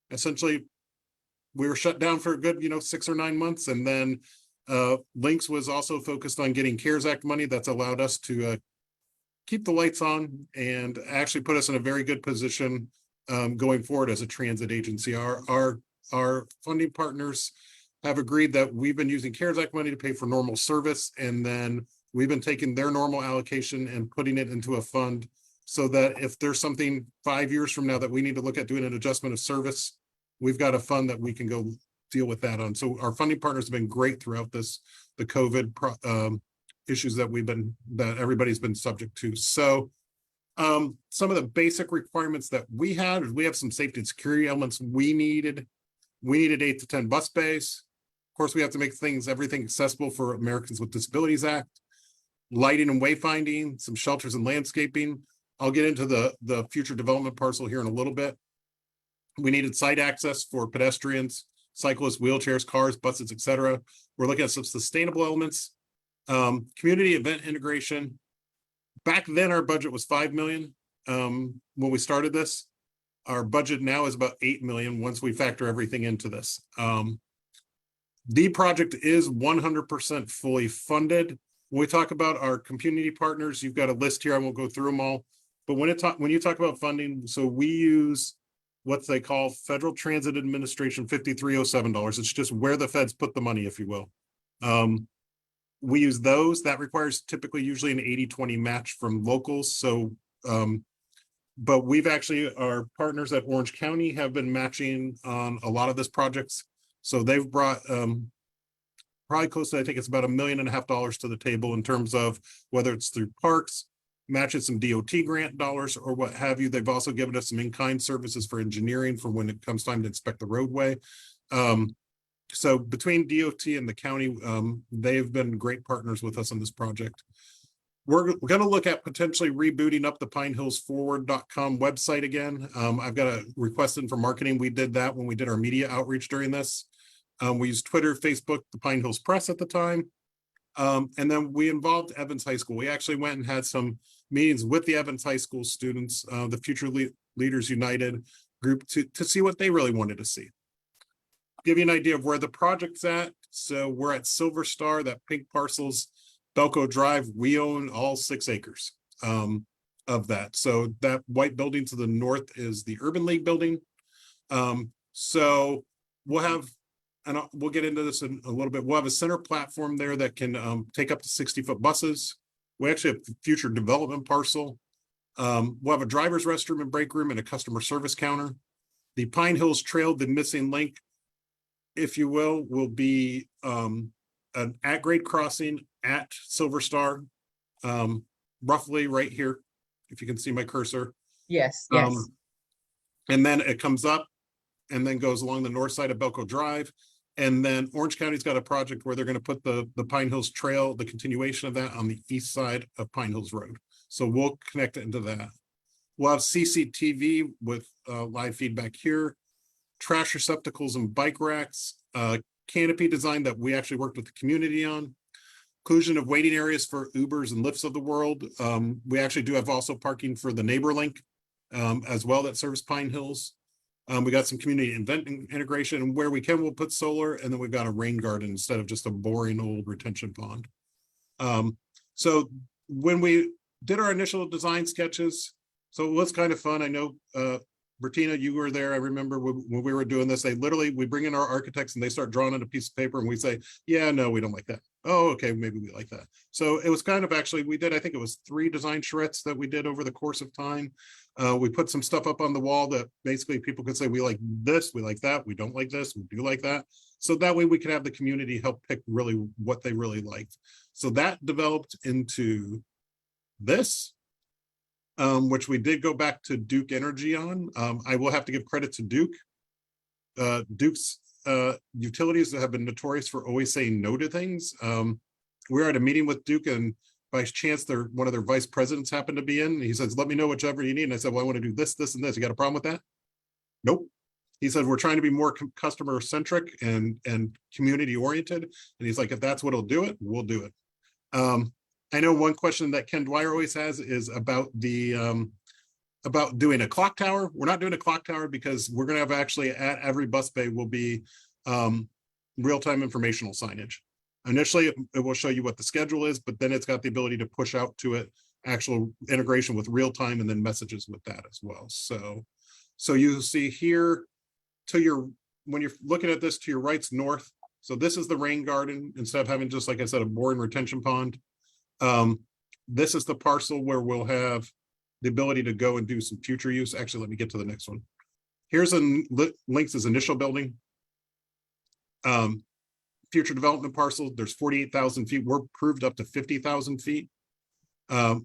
we were shut down for a good, 6 or 9 months. And then LYNX was also focused on getting CARES Act money that's allowed us to keep the lights on and actually put us in a very good position going forward as a transit agency. Our funding partners have agreed that we've been using CARES Act money to pay for normal service, and then we've been taking their normal allocation and putting it into a fund so that if there's something 5 years from now that we need to look at doing an adjustment of service, we've got a fund that we can go deal with that on. So our funding partners have been great throughout this, the COVID issues that everybody's been subject to. So some of the basic requirements that we have some safety and security elements we needed. We needed 8 to 10 bus bays. Of course, we have to make everything accessible for Americans with Disabilities Act, lighting and wayfinding, some shelters and landscaping. I'll get into the future development parcel here in a little bit. We needed site access for pedestrians, cyclists, wheelchairs, cars, buses, etc. We're looking at some sustainable elements, community event integration. Back then, our budget was 5 million when we started this. Our budget now is about 8 million once we factor everything into this. The project is 100% fully funded. When we talk about our community partners, you've got a list here. I won't go through them all. But when you talk about funding, so we use what they call Federal Transit Administration $5307. It's just where the feds put the money, if you will. We use those. That requires typically usually an 80-20 match from locals. So, but we've actually, our partners at Orange County have been matching on a lot of this projects. So they've brought probably close to, I think it's about $1.5 million to the table in terms of whether it's through parks, matching some DOT grant dollars or what have you. They've also given us some in-kind services for engineering for when it comes time to inspect the roadway. So between DOT and the county, they've been great partners with us on this project. We're going to look at potentially rebooting up the pinehillsforward.com website again. I've got a request in for marketing. We did that when we did our media outreach during this. We used Twitter, Facebook, the Pine Hills Press at the time. And then we involved Evans High School. We actually went and had some meetings with the Evans High School students, the Future Leaders United group, to see what they really wanted to see. Give you an idea of where the project's at. So we're at Silver Star, that pink parcel's Belco Drive. We own all 6 acres of that. So that white building to the north is the Urban League building. So we'll have, and we'll get into this in a little bit. We'll have a center platform there that can take up to 60-foot buses. We actually have a future development parcel. We'll have a driver's restroom and break room and a customer service counter. The Pine Hills Trail, the missing link, if you will be an at-grade crossing at Silver Star, roughly right here, if you can see my cursor. Yes, yes. And then it comes up and then goes along the north side of Belco Drive. And then Orange County's got a project where they're going to put the Pine Hills Trail, the continuation of that, on the east side of Pine Hills Road. So we'll connect it into that. We'll have CCTV with live feedback here, trash receptacles and bike racks, canopy design that we actually worked with the community on, inclusion of waiting areas for Ubers and Lyfts of the world. We actually do have also parking for the Neighbor Link as well that serves Pine Hills. We got some community event integration, and where we can, we'll put solar, and then we've got a rain garden instead of just a boring old retention pond. So when we did our initial design sketches, so it was kind of fun. I know, Bertina, you were there. I remember when we were doing this, we bring in our architects and they start drawing on a piece of paper and we say, yeah, no, we don't like that. Oh, okay, maybe we like that. So it was kind of actually, we did, I think it was 3 design charrettes that we did over the course of time. We put some stuff up on the wall that basically people could say, we like this, we like that, we don't like this, we do like that. So that way we could have the community help pick really what they really liked. So that developed into this, which we did go back to Duke Energy on. I will have to give credit to Duke. Duke's utilities have been notorious for always saying no to things. We were at a meeting with Duke, and by chance, one of their vice presidents happened to be in. He says, let me know whichever you need. And I said, well, I want to do this, this, and this. You got a problem with that? Nope. He said, we're trying to be more customer centric and community oriented. And he's like, if that's what'll do it, we'll do it. I know one question that Ken Dwyer always has is about about doing a clock tower. We're not doing a clock tower because we're going to have actually at every bus bay will be real-time informational signage. Initially, it will show you what the schedule is, but then it's got the ability to push out to it actual integration with real-time and then messages with that as well. So you see here when you're looking at this, to your right's north. So this is the rain garden, instead of having just, like I said, a boring retention pond. This is the parcel where we'll have the ability to go and do some future use. Actually, let me get to the next one. Here's LYNX's initial building. Future development parcel, there's 48,000 feet. We're approved up to 50,000 feet.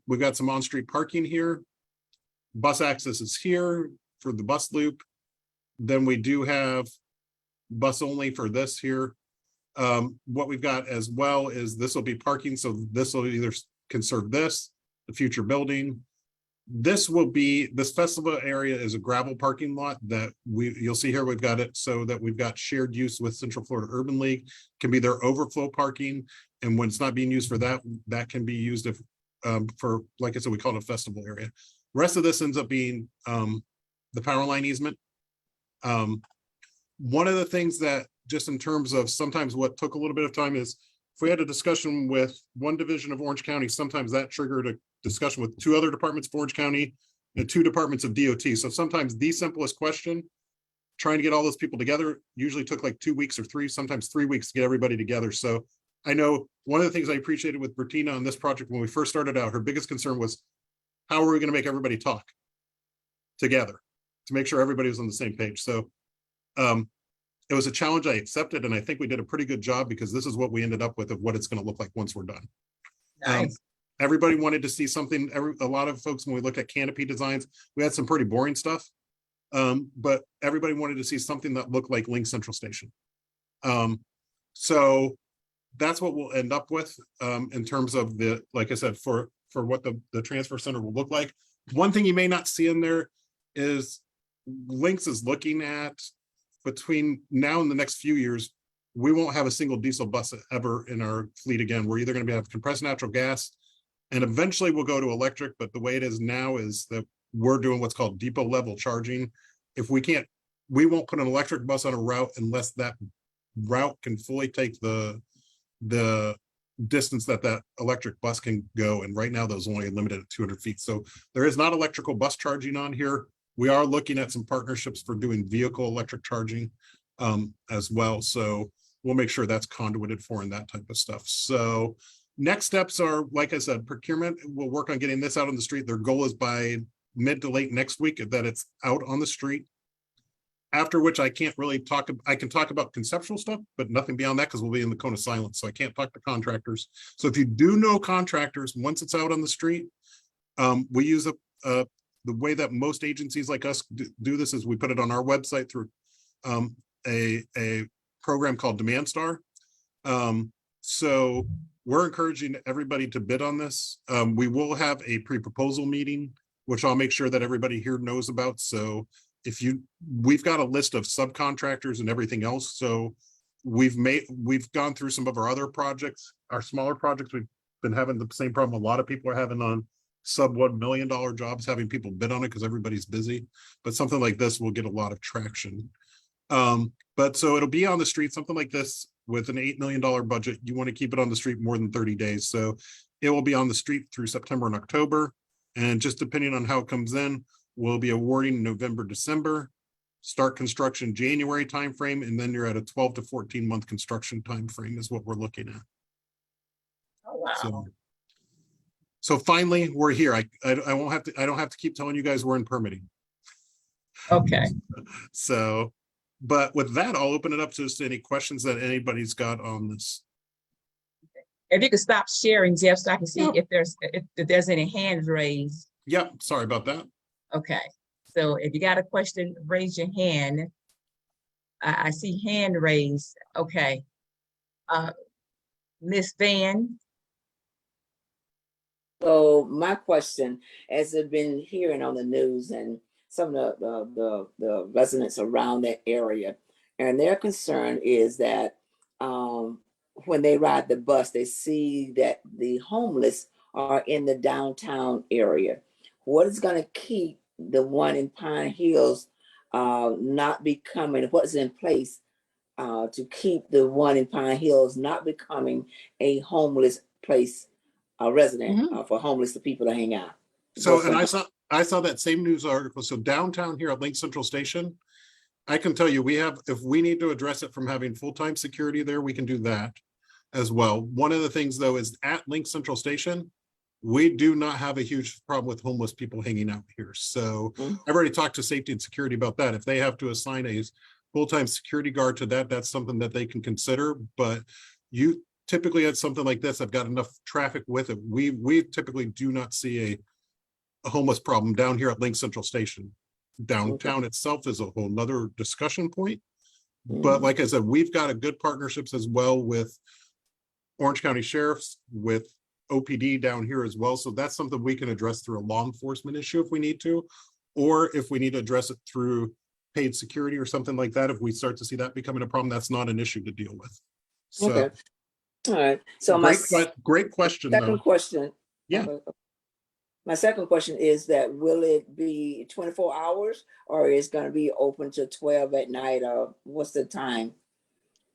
We've got some on-street parking here. Bus access is here for the bus loop. Then we do have bus only for this here. What we've got as well is this will be parking. So this will either can serve this, the future building. This festival area is a gravel parking lot that you'll see here. We've got it so that we've got shared use with Central Florida Urban League, can be their overflow parking. And when it's not being used for that, that can be used for, like I said, we call it a festival area. Rest of this ends up being the power line easement. One of the things that, just in terms of sometimes what took a little bit of time, is if we had a discussion with one division of Orange County, sometimes that triggered a discussion with 2 other departments of Orange County and 2 departments of DOT. So sometimes the simplest question, trying to get all those people together, usually took like 2 weeks or 3, sometimes 3 weeks to get everybody together. So I know one of the things I appreciated with Bertina on this project when we first started out, her biggest concern was, how are we going to make everybody talk together to make sure everybody was on the same page? So it was a challenge I accepted, and I think we did a pretty good job, because this is what we ended up with of what it's going to look like once we're done. Nice. Everybody wanted to see something. A lot of folks, when we looked at canopy designs, we had some pretty boring stuff, but everybody wanted to see something that looked like LYNX Central Station. So that's what we'll end up with in terms of the, like I said, for what the transfer center will look like. One thing you may not see in there is LYNX is looking at, between now and the next few years, we won't have a single diesel bus ever in our fleet again. We're either going to have compressed natural gas, and eventually we'll go to electric. But the way it is now is that we're doing what's called depot level charging. If we can't, we won't put an electric bus on a route unless that route can fully take the distance that electric bus can go. And right now those only limited at 200 feet. So there is not electrical bus charging on here. We are looking at some partnerships for doing vehicle electric charging as well. So we'll make sure that's conduited for and that type of stuff. So next steps are, like I said, procurement. We'll work on getting this out on the street. Their goal is by mid to late next week that it's out on the street. After which I can't really talk. I can talk about conceptual stuff, but nothing beyond that, because we'll be in the cone of silence. So I can't talk to contractors. So if you do know contractors, once it's out on the street, we use the way that most agencies like us do this is we put it on our website through a program called Demand Star. So we're encouraging everybody to bid on this. We will have a pre-proposal meeting, which I'll make sure that everybody here knows about. So we've got a list of subcontractors and everything else. So we've gone through some of our other projects, our smaller projects. We've been having the same problem a lot of people are having on sub $1 million jobs, having people bid on it because everybody's busy. But something like this will get a lot of traction. But so it'll be on the street, something like this with an $8 million budget. You want to keep it on the street more than 30 days. So it will be on the street through September and October. And just depending on how it comes in, we'll be awarding November, December, start construction January timeframe, and then you're at a 12 to 14 month construction timeframe is what we're looking at. Oh, wow. So finally, we're here. I don't have to keep telling you guys we're in permitting. Okay. So, but with that, I'll open it up to any questions that anybody's got on this. If you could stop sharing, Jeff, so I can see if there's any hands raised. Yep, sorry about that. Okay, so if you got a question, raise your hand. I see hand raised. Okay. Miss Van. So my question, as I've been hearing on the news and some of the residents around that area, and their concern is that when they ride the bus, they see that the homeless are in the downtown area. What is going to keep the one in Pine Hills not becoming, what's in place to keep the one in Pine Hills not becoming a homeless place, a resident for homeless people to hang out? So, and I saw that same news article. So downtown here at LYNX Central Station, I can tell you, if we need to address it from having full-time security there, we can do that as well. One of the things though is at LYNX Central Station, we do not have a huge problem with homeless people hanging out here. So I've already talked to safety and security about that. If they have to assign a full-time security guard to that, that's something that they can consider. But you typically at something like this, I've got enough traffic with it. We typically do not see a homeless problem down here at LYNX Central Station. Downtown itself is a whole nother discussion point. But like I said, we've got a good partnerships as well with Orange County Sheriffs, with OPD down here as well. So that's something we can address through a law enforcement issue if we need to, or if we need to address it through paid security or something like that. If we start to see that becoming a problem, that's not an issue to deal with. So, Okay. All right. So great question. second question. Yeah. My second question is that will it be 24 hours or is going to be open to 12 at night, or what's the time?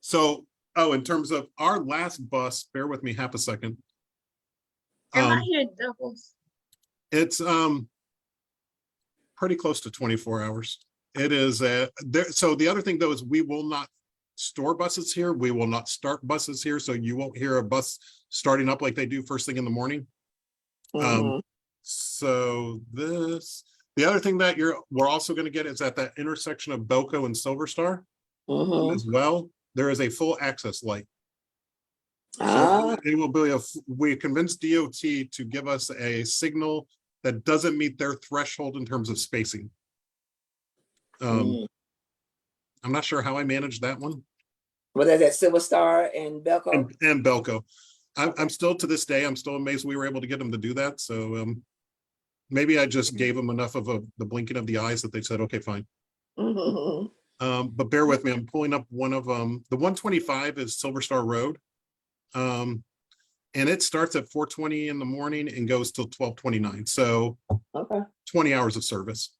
So, in terms of our last bus, bear with me half a second. Am I hearing doubles? It's pretty close to 24 hours. It is so the other thing though is we will not store buses here. We will not start buses here. So you won't hear a bus starting up like they do first thing in the morning. So the other thing that we're also going to get is at that intersection of Belco and Silver Star as well. There is a full access light. So it will be we convinced DOT to give us a signal that doesn't meet their threshold in terms of spacing. I'm not sure how I managed that one. Well, that's at Silver Star and Belco. And Belco. I'm still to this day, I'm still amazed we were able to get them to do that. So maybe I just gave them enough of the blinking of the eyes that they said, okay, fine. But bear with me, I'm pulling up one of them. The 125 is Silver Star Road. And it starts at 4:20 in the morning and goes till 12:29. So 20 hours of service.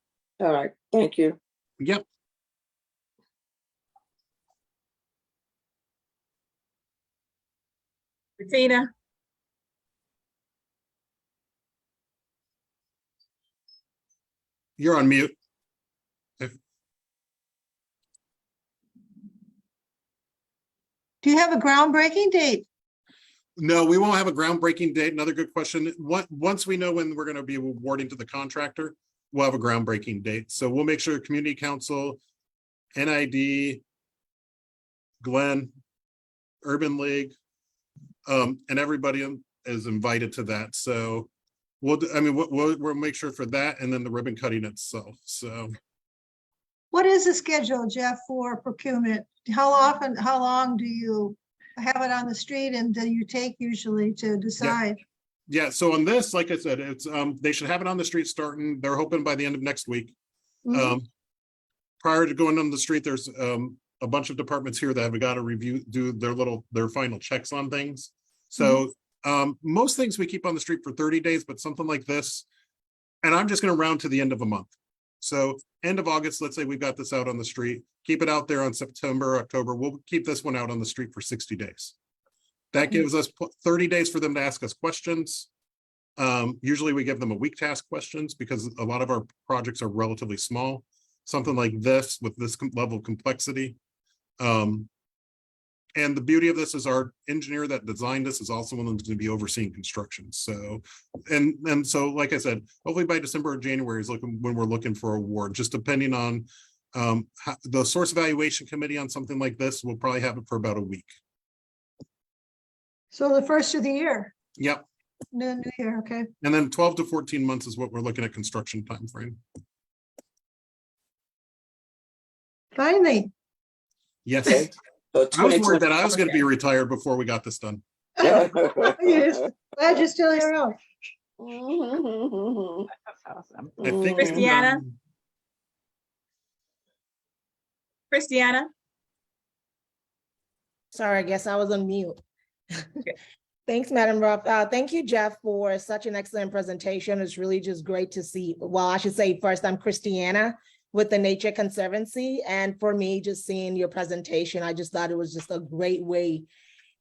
All right, thank you. Yep. Bettina? You're on mute. Do you have a groundbreaking date? No, we won't have a groundbreaking date. Another good question. Once we know when we're going to be awarding to the contractor, we'll have a groundbreaking date. So we'll make sure Community Council, NID, Glenn, Urban League, and everybody is invited to that. So we'll make sure for that, and then the ribbon cutting itself. So What is the schedule, Jeff, for procurement? How long do you have it on the street, and do you take usually to decide? Yeah, so on this, like I said, it's they should have it on the street starting, they're hoping by the end of next week. Prior to going on the street, there's a bunch of departments here that have got to do their final checks on things. So most things we keep on the street for 30 days, but something like this, and I'm just going to round to the end of a month. So end of August, let's say we've got this out on the street, keep it out there on September, October, we'll keep this one out on the street for 60 days. That gives us 30 days for them to ask us questions. Usually we give them a week to ask questions because a lot of our projects are relatively small. Something like this with this level of complexity. And the beauty of this is our engineer that designed this is also one that's going to be overseeing construction. So, and so, like I said, hopefully by December or January is when we're looking for award, just depending on the source evaluation committee on something like this. We'll probably have it for about a week. So the first of the year? Yep. New year, okay. And then 12 to 14 months is what we're looking at construction time frame. Finally. Yes. Okay. So I was worried that I was going to be retired before we got this done. Yes. Glad you're still here. That's awesome. I think Christiana? Christiana? Sorry, I guess I was on mute. Thanks, Madam Ruff. Thank you, Jeff, for such an excellent presentation. It's really just great to see. Well, I should say first, I'm Christiana with the Nature Conservancy. And for me, just seeing your presentation, I just thought it was just a great way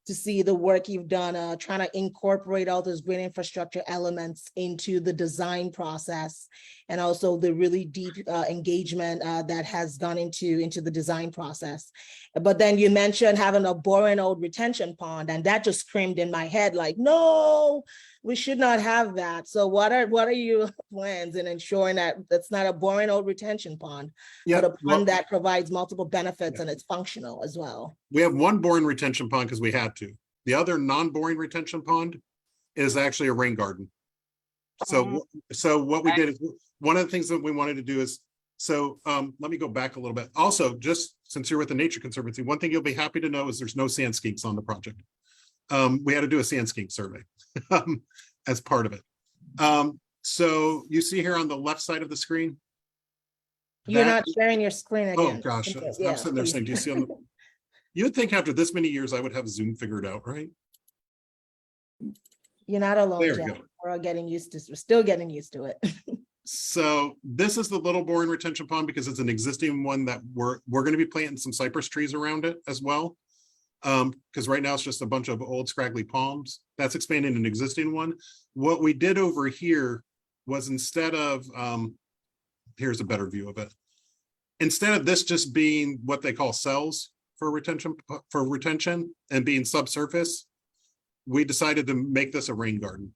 to see the work you've done, trying to incorporate all those green infrastructure elements into the design process, and also the really deep engagement that has gone into the design process. But then you mentioned having a boring old retention pond, and that just screamed in my head like, no, we should not have that. So what are your plans in ensuring that that's not a boring old retention pond, Yeah, but a well, pond that provides multiple benefits Yeah. and it's functional as well? we have one boring retention pond because we had to. The other non-boring retention pond is actually a rain garden. So what we did is, one of the things that we wanted to do is, let me go back a little bit. Also, just since you're with the Nature Conservancy, one thing you'll be happy to know is there's no sand skinks on the project. We had to do a sand skink survey as part of it. So you see here on the left side of the screen. You're that- not sharing your screen Oh again. gosh, Okay, I'm sitting there please. saying, do you see on the, you'd think after this many years, I would have Zoom figured out, right? You're not alone, There we Jeff. go. We're all getting used to, we're still getting used to it. So this is the little boring retention pond because it's an existing one that we're going to be planting some cypress trees around it as well. Because right now it's just a bunch of old scraggly palms. That's expanding an existing one. What we did over here was instead of, here's a better view of it. Instead of this just being what they call cells for retention and being subsurface, we decided to make this a rain garden.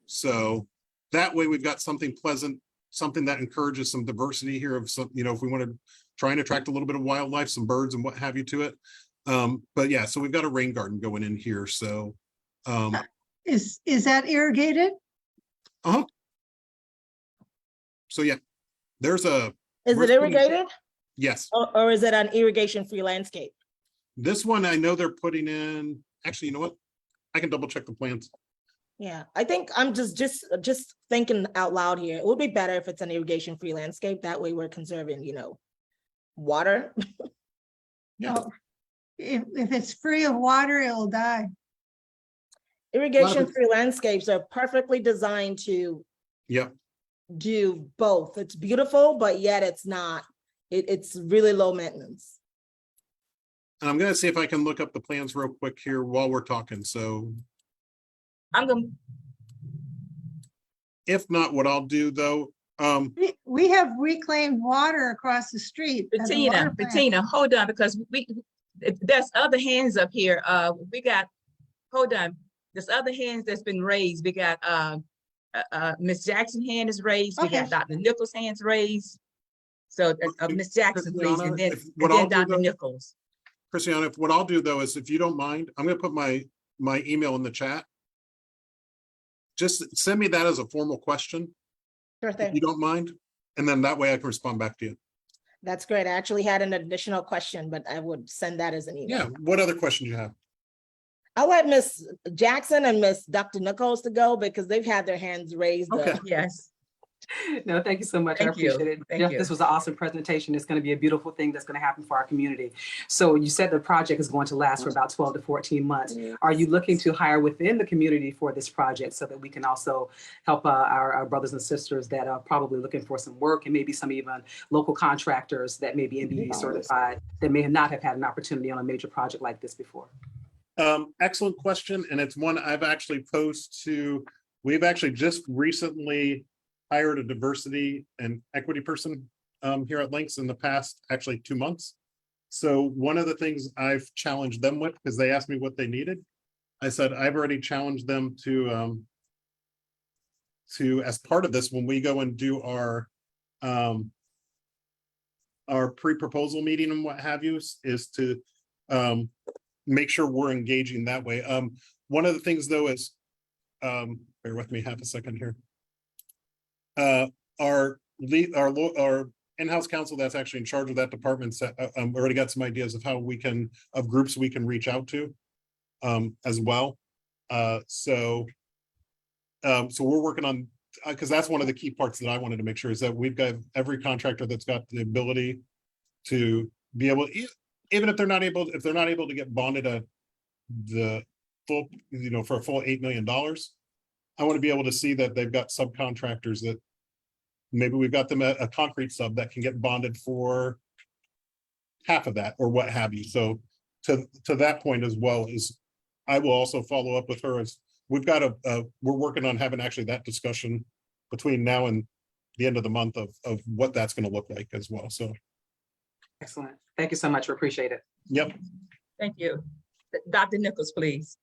So that way we've got something pleasant, something that encourages some diversity here of some, if we want to try and attract a little bit of wildlife, some birds and what have you to it. But yeah, so we've got a rain garden going in here. So Is that irrigated? so yeah, there's a Is we're it putting- irrigated yes. or is it an irrigation-free landscape? This one I know they're putting in, actually, you know what? I can double check the plans. Yeah, I think I'm just thinking out loud here. It would be better if it's an irrigation-free landscape. That way we're conserving, water. Yeah. Oh, if it's free of water, it'll die. Irrigation-free landscapes are perfectly designed to Yep. do both. It's beautiful, but yet it's not. It's really low maintenance. And I'm gonna see if I can look up the plans real quick here while we're talking. So I'm gonna, if not, what I'll do though, We have reclaimed water across the street. at the water plant. Bettina, hold on, because there's other hands up here. Hold on. There's other hands that's been raised. We got, Ms. Jackson hand is raised. We got Okay. Dr. Nichols' hands raised. So, Ms. Jackson, please, Christiana, and then, if- what I'll do Dr. though- Nichols. Christiana, if what I'll do though is if you don't mind, I'm gonna put my email in the chat. Just send me that as a formal question, Sure if thing. you don't mind. And then that way I can respond back to you. That's great. I actually had an additional question, but I would send that as an email. Yeah, what other questions you have? I'll let Miss Jackson and Miss Dr. Nichols to go because they've had their hands raised. Okay. Yes. No, thank you so much. I Thank you. appreciate it. Thank Jeff, you. this was an awesome presentation. It's going to be a beautiful thing that's going to happen for our community. So you said the project is going to last for about 12 to 14 months. Are you looking to hire within the community for this project so that we can also help our brothers and sisters that are probably looking for some work, and maybe some even local contractors that may be NBE certified that may not have had an opportunity on a major project like this before? Excellent question. And it's one I've actually posed to, we've actually just recently hired a diversity and equity person here at LYNX in the past, actually 2 months. So one of the things I've challenged them with, because they asked me what they needed, I said, I've already challenged them to as part of this, when we go and do our pre-proposal meeting and what have you, is to make sure we're engaging that way. One of the things though is, bear with me half a second here. Our in-house counsel that's actually in charge of that department already got some ideas of of groups we can reach out to as well. So we're working on, because that's one of the key parts that I wanted to make sure is that we've got every contractor that's got the ability to be able, even if they're not able to get bonded at the full, for a full $8 million. I want to be able to see that they've got subcontractors that maybe we've got them a concrete sub that can get bonded for half of that or what have you. So to that point as well is I will also follow up with her as we've got we're working on having actually that discussion between now and the end of the month of what that's going to look like as well. So. Excellent. Thank you so much. We appreciate it. Yep. Thank you. Dr. Nichols, please.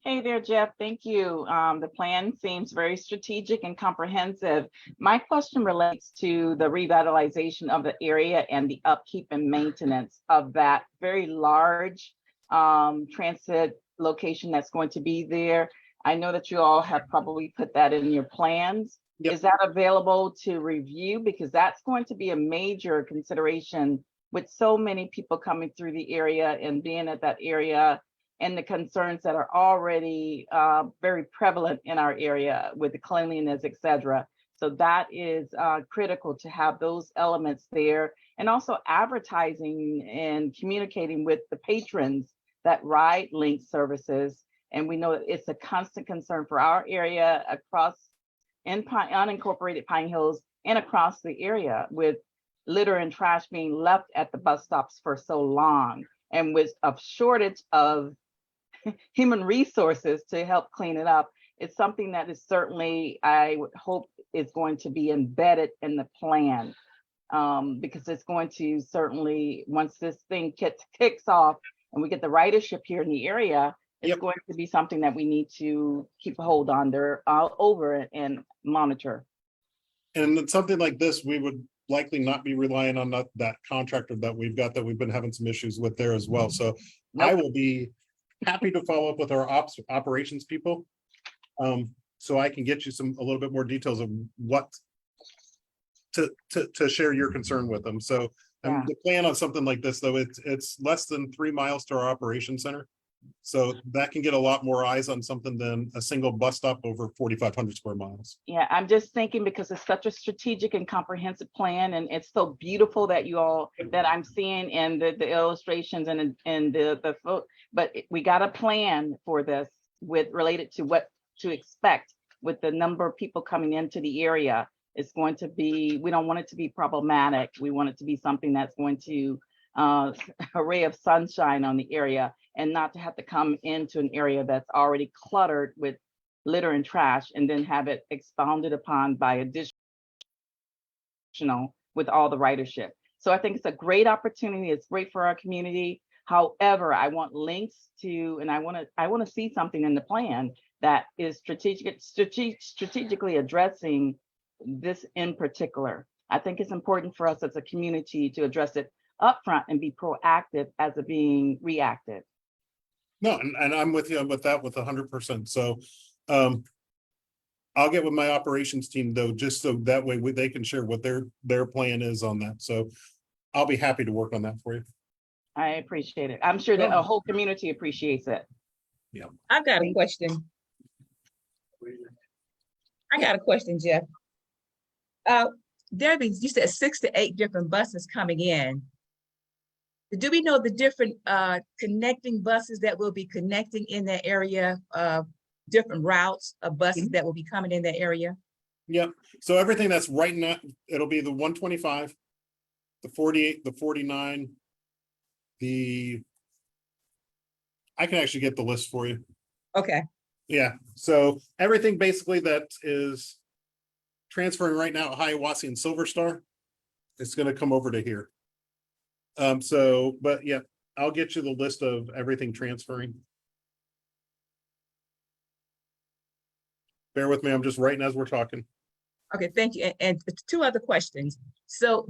Hey there, Jeff. Thank you. The plan seems very strategic and comprehensive. My question relates to the revitalization of the area and the upkeep and maintenance of that very large transit location that's going to be there. I know that you all have probably put that in your plans. Yep. Is that available to review? Because that's going to be a major consideration with so many people coming through the area and being at that area, and the concerns that are already very prevalent in our area with the cleanliness, et cetera. So that is critical to have those elements there, and also advertising and communicating with the patrons that ride LYNX services. And we know that it's a constant concern for our area across in unincorporated Pine Hills and across the area, with litter and trash being left at the bus stops for so long, and with a shortage of human resources to help clean it up. It's something that is certainly, I would hope, is going to be embedded in the plan, because it's going to certainly, once this thing kicks off and we get the ridership here in the area, it's going to be something that we need to keep a hold on there, over and monitor. And then something like this, we would likely not be relying on that contractor that we've got, that we've been having some issues with there as well. So I will be happy to follow up with our operations people, so I can get you a little bit more details of what to share your concern with them. So the plan on something like this, though, it's less than 3 miles to our operations center, so that can get a lot more eyes on something than a single bus stop over 4,500 square miles. Yeah, I'm just thinking, because it's such a strategic and comprehensive plan, and it's so beautiful that you all, that I'm seeing in the illustrations and the but we got a plan for this related to what to expect with the number of people coming into the area. It's going to be, we don't want it to be problematic. We want it to be something that's going to a ray of sunshine on the area, and not to have to come into an area that's already cluttered with litter and trash and then have it expounded upon by additional with all the ridership. So I think it's a great opportunity. It's great for our community. However, I want LYNX to, and I want to see something in the plan that is strategically addressing this in particular. I think it's important for us as a community to address it upfront and be proactive as of being reactive. No, and I'm with you with that with 100%. So I'll get with my operations team, though, just so that way they can share what their plan is on that. So I'll be happy to work on that for you. I appreciate it. I'm sure that a whole community appreciates it. Yeah. I've got a question. Jeff. There you said 6 to 8 different buses coming in. Do we know the different connecting buses that will be connecting in that area, different routes of buses that will be coming in that area? Yep. So everything that's right now, it'll be the 125, the 48, the 49, I can actually get the list for you. Okay. Yeah. So everything basically that is transferring right now at Hiawassee and Silver Star, it's going to come over to here. But yeah, I'll get you the list of everything transferring. Bear with me, I'm just writing as we're talking. Okay, thank you. And 2 other questions. So,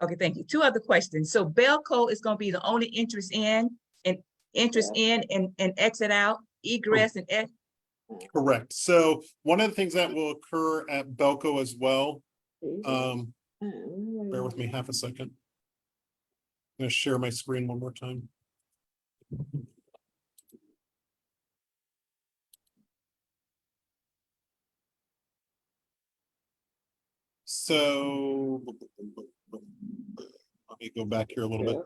okay, thank you. 2 other questions. So Belco is going to be the only entrance in and exit out, egress and exit? Correct. So one of the things that will occur at Belco as well, bear with me half a second. I'm going to share my screen one more time. So let me go back here a little bit.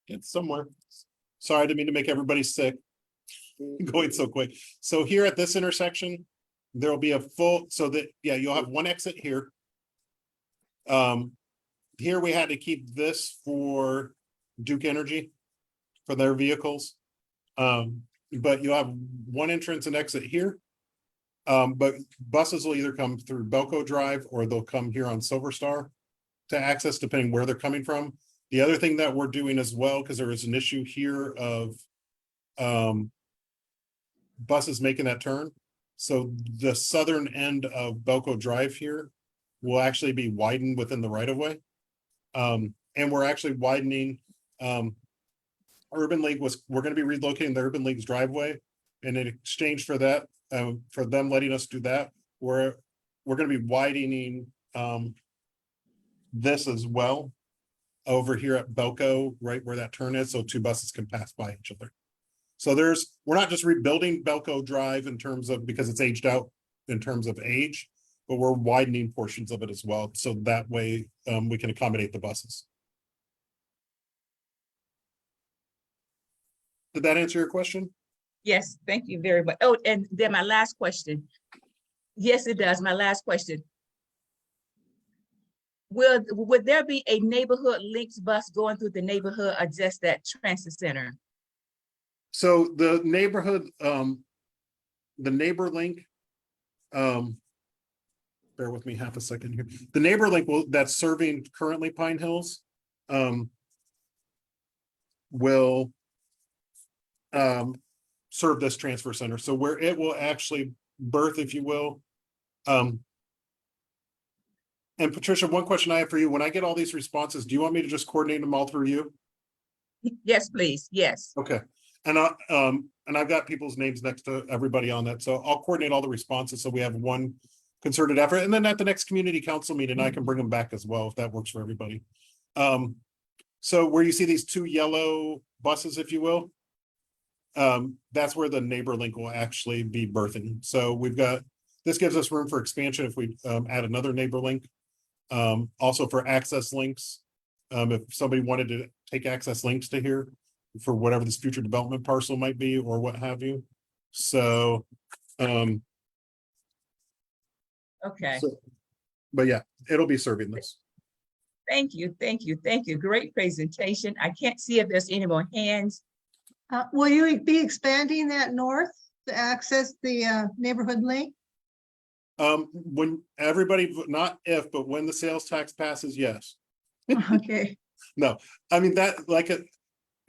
It's somewhere. Sorry, I didn't mean to make everybody sick. Going so quick. So here at this intersection, there will be a full, so that, yeah, you'll have one exit here. here we had to keep this for Duke Energy for their vehicles. But you'll have one entrance and exit here. But buses will either come through Belco Drive or they'll come here on Silver Star to access, depending where they're coming from. The other thing that we're doing as well, because there is an issue here of buses making that turn. So the southern end of Belco Drive here will actually be widened within the right of way. And we're actually widening Urban League we're going to be relocating the Urban League's driveway. And in exchange for that, for them letting us do that, we're going to be widening this as well over here at Belco, right where that turn is, so two buses can pass by each other. So we're not just rebuilding Belco Drive in terms of, because it's aged out in terms of age, but we're widening portions of it as well. So that way we can accommodate the buses. Did that answer your question? Yes, thank you very much. Oh, and then my last question. Yes, it does. My last question. Would there be a neighborhood LYNX bus going through the neighborhood or just that transit center? So the neighborhood, the neighbor link, bear with me half a second here. The neighbor link that's serving currently Pine Hills will serve this transfer center. So where it will actually birth, if you will. And Patricia, one question I have for you, when I get all these responses, do you want me to just coordinate them all through you? Yes, please. Yes. Okay. And I've got people's names next to everybody on that. So I'll coordinate all the responses so we have one concerted effort. And then at the next community council meeting, I can bring them back as well, if that works for everybody. So where you see these two yellow buses, if you will, that's where the neighbor link will actually be birthing. So this gives us room for expansion if we add another neighbor link. Also for access links, if somebody wanted to take access links to here for whatever this future development parcel might be or what have you. So, Okay. But yeah, it'll be serving this. Thank you. Thank you. Thank you. Great presentation. I can't see if there's any more hands. Will you be expanding that north to access the neighborhood link? When everybody, not if, but when the sales tax passes, yes. Okay. No, I mean that,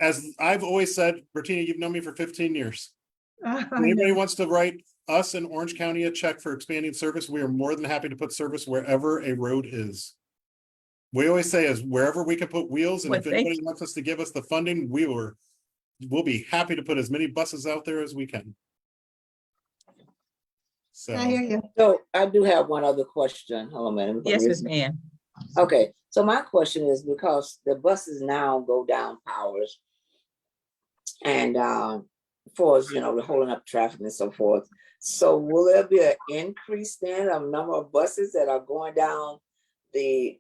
as I've always said, Bertina, you've known me for 15 years. If anybody wants to write us in Orange County a check for expanding service, we are more than happy to put service wherever a road is. We always say is wherever we can put wheels, and if anybody wants us to give us the funding, we'll be happy to put as many buses out there as we can. So I hear you. So I do have one other question. Hold on a minute. Yes, Ms. Mann. Okay, so my question is, because the buses now go down Powers and for us, they're holding up traffic and so forth. So will there be an increase then of number of buses that are going down the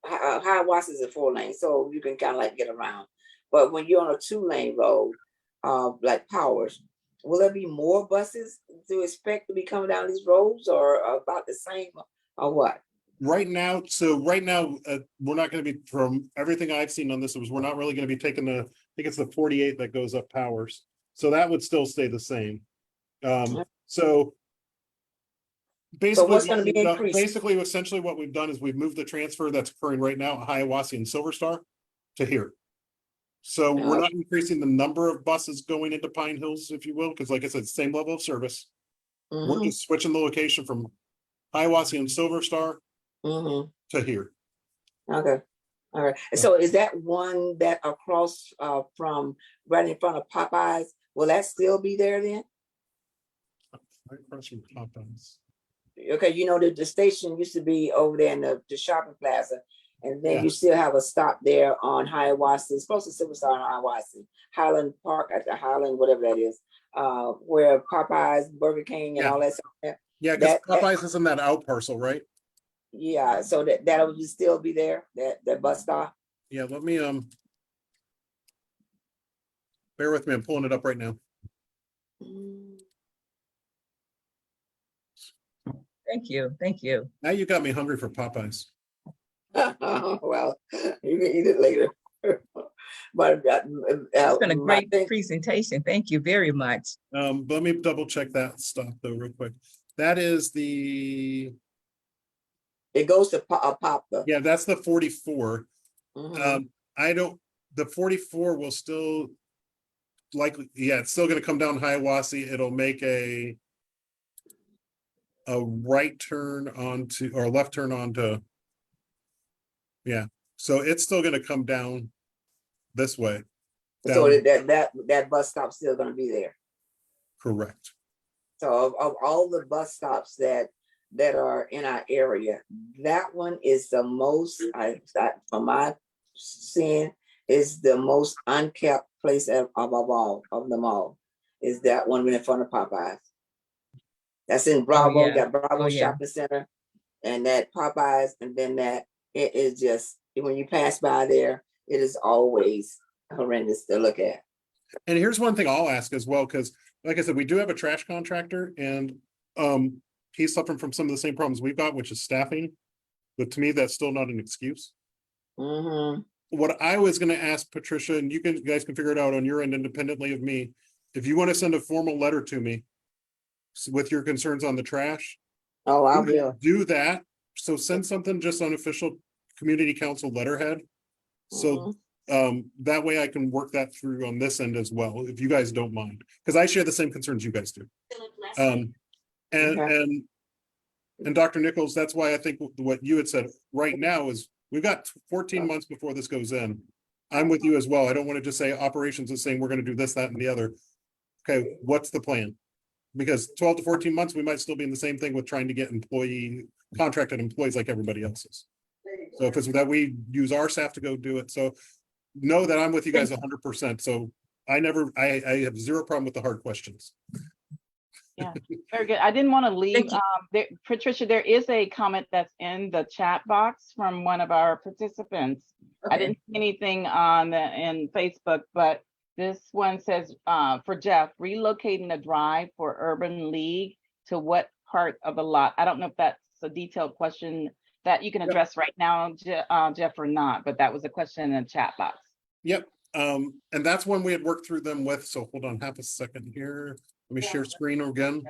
Hiawassee is a 4-lane, so you can kind of like get around. But when you're on a 2-lane road, like Powers, will there be more buses to expect to be coming down these roads, or about the same, or what? right now, we're not going to be, from everything I've seen on this, we're not really going to be taking I think it's the 48 that goes up Powers. So that would still stay the same. So basically, what's going to be increased? Basically, essentially what we've done is we've moved the transfer that's occurring right now at Hiawassee and Silver Star to here. So we're not increasing the number of buses going into Pine Hills, if you will, because like I said, same level of service. We're just switching the location from Hiawassee and Silver Star to here. Okay. All right. So is that one that across from right in front of Popeyes? Will that still be there then? Right across from Popeyes. Okay, the station used to be over there in the shopping plaza, and then you still have a stop there on Hiawassee. It's close to Silver Star on Hiawassee, Highland Park at the Highland, whatever that is, where Popeyes, Burger King, and all that stuff. Yeah, because Popeyes is in that out parcel, right? Yeah, so that'll still be there, that bus stop. Yeah, let me bear with me. I'm pulling it up right now. Thank you. Thank you. Now you got me hungry for Popeyes. Well, you can eat it later. But It's been a my great thing, presentation. Thank you very much. Let me double check that stuff though, real quick. That is the, it goes to pop the. yeah, that's the 44. Mhm. I don't, the 44 will still likely, yeah, it's still gonna come down Hiawassee. It'll make a right turn onto, or a left turn onto, yeah. So it's still gonna come down this way. So Down, that bus stop's still gonna be there. correct. So of all the bus stops that are in our area, that one is the most, from my seeing, is the most unkept place of all of them all. Is that one in front of Popeyes? That's in Bravo, yeah. that Bravo Oh, yeah. Shopping Center, and that Popeyes, and then that it is just when you pass by there, it is always horrendous to look at. And here's one thing I'll ask as well, because like I said, we do have a trash contractor and he's suffering from some of the same problems we've got, which is staffing. But to me, that's still not an excuse. Mm-hmm. What I was gonna ask Patricia, and you guys can figure it out on your end independently of me, if you want to send a formal letter to me with your concerns on the trash. Oh, I will. Do that. So send something just on official community council letterhead. So that way I can work that through on this end as well, if you guys don't mind, because I share the same concerns you guys do. And Dr. Nichols, that's why I think what you had said right now is we've got 14 months before this goes in. I'm with you as well. I don't want to just say operations is saying we're going to do this, that, and the other. Okay, what's the plan? Because 12 to 14 months, we might still be in the same thing with trying to get contracted employees like everybody else is. So if it's that we use our staff to go do it. So know that I'm with you guys 100%. So I have zero problem with the hard questions. Yeah, very good. I didn't want to leave. Patricia, there is a comment that's in the chat box from one of our participants. I didn't see anything in Facebook, but this one says for Jeff, relocating the drive for Urban League to what part of the lot? I don't know if that's a detailed question that you can address right now, Jeff, or not, but that was a question in the chat box. Yep. And that's when we had worked through them with, so hold on half a second here. Let me share screen again.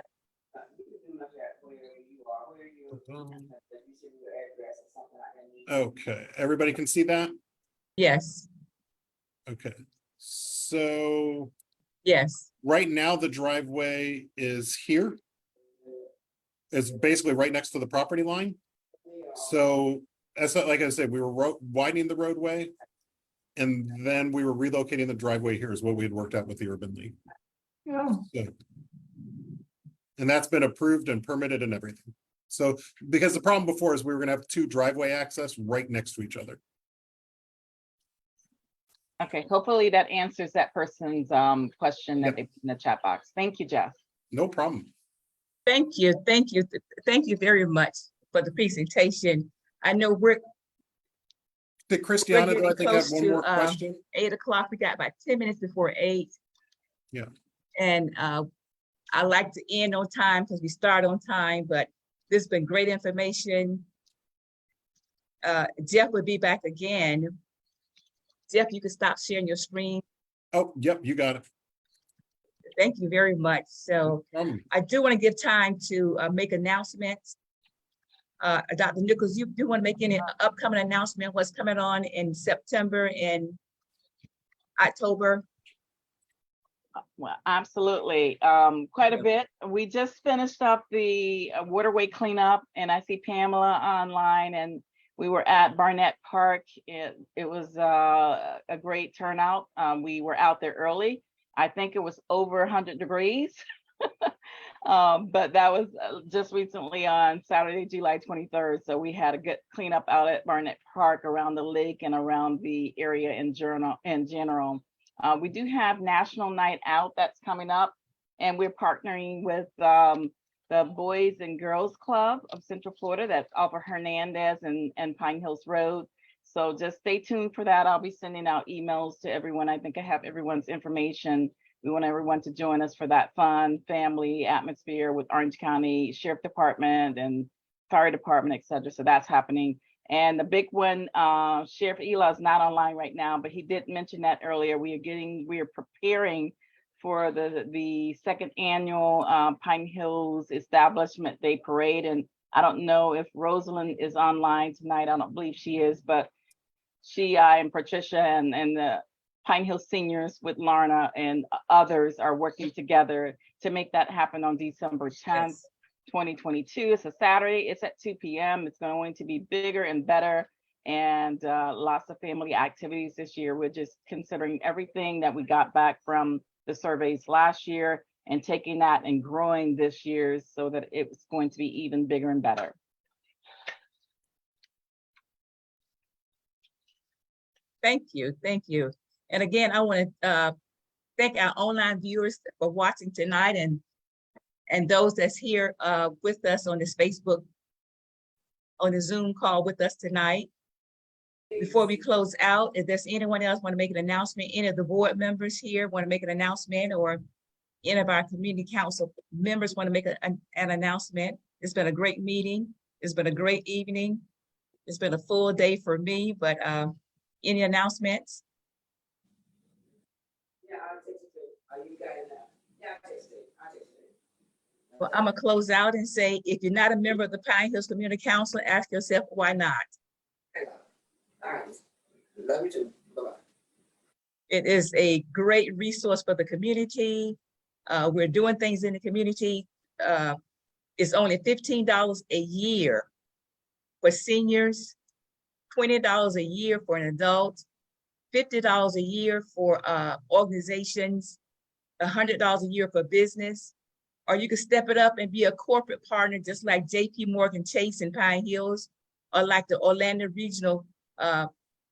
Okay, everybody can see that? Yes. Okay, so. Yes. Right now, the driveway is here. It's basically right next to the property line. So, as like I said, we were widening the roadway. And then we were relocating the driveway here is what we had worked out with the Urban League. Oh. So, and that's been approved and permitted and everything. So, because the problem before is we were gonna have two driveway access right next to each other. Okay, hopefully that answers that person's question that they put in the chat box. Thank you, Jeff. No problem. Thank you. Thank you. Thank you very much for the presentation. I know Did Christiana, do I think have one more question? 8 o'clock. We got about 10 minutes before 8. Yeah. And I like to end on time because we start on time, but this has been great information. Jeff will be back again. Jeff, you can stop sharing your screen. Oh, yep, you got it. Thank you very much. So I do want to give time to make announcements. Dr. Nichols, you do want to make any upcoming announcement, what's coming on in September and October? Well, absolutely. Quite a bit. We just finished up the waterway cleanup, and I see Pamela online, and we were at Barnett Park. It was a great turnout. We were out there early. I think it was over 100 degrees. But that was just recently on Saturday, July 23rd. So we had a good cleanup out at Barnett Park around the lake and around the area in general. We do have National Night Out that's coming up, and we're partnering with the Boys and Girls Club of Central Florida. That's off of Hernandez and Pine Hills Road. So just stay tuned for that. I'll be sending out emails to everyone. I think I have everyone's information. We want everyone to join us for that fun family atmosphere with Orange County Sheriff Department and Fire Department, et cetera. So that's happening. And the big one, Sheriff Eli is not online right now, but he did mention that earlier. We are preparing for the second annual Pine Hills Establishment Day Parade. And I don't know if Rosalind is online tonight. I don't believe she is, but she, I, and Patricia and the Pine Hill seniors with Larna and others are working together to make that happen on December 10th, 2022. It's a Saturday. It's at 2 p.m. It's going to be bigger and better, and lots of family activities this year. We're just considering everything that we got back from the surveys last year and taking that and growing this year so that it's going to be even bigger and better. Thank you. Thank you. And again, I want to thank our online viewers for watching tonight, and those that's here with us on this Facebook, on the Zoom call with us tonight. Before we close out, if there's anyone else want to make an announcement, any of the board members here want to make an announcement, or any of our community council members want to make an announcement. It's been a great meeting. It's been a great evening. It's been a full day for me, but any announcements? Well, I'm gonna close out and say, if you're not a member of the Pine Hills Community Council, ask yourself, why not? All right. Love you too. Bye-bye. It is a great resource for the community. We're doing things in the community. It's only $15 a year for seniors, $20 a year for an adult, $50 a year for organizations, $100 a year for business. Or you could step it up and be a corporate partner, just like JP Morgan Chase in Pine Hills, or like the Orlando Regional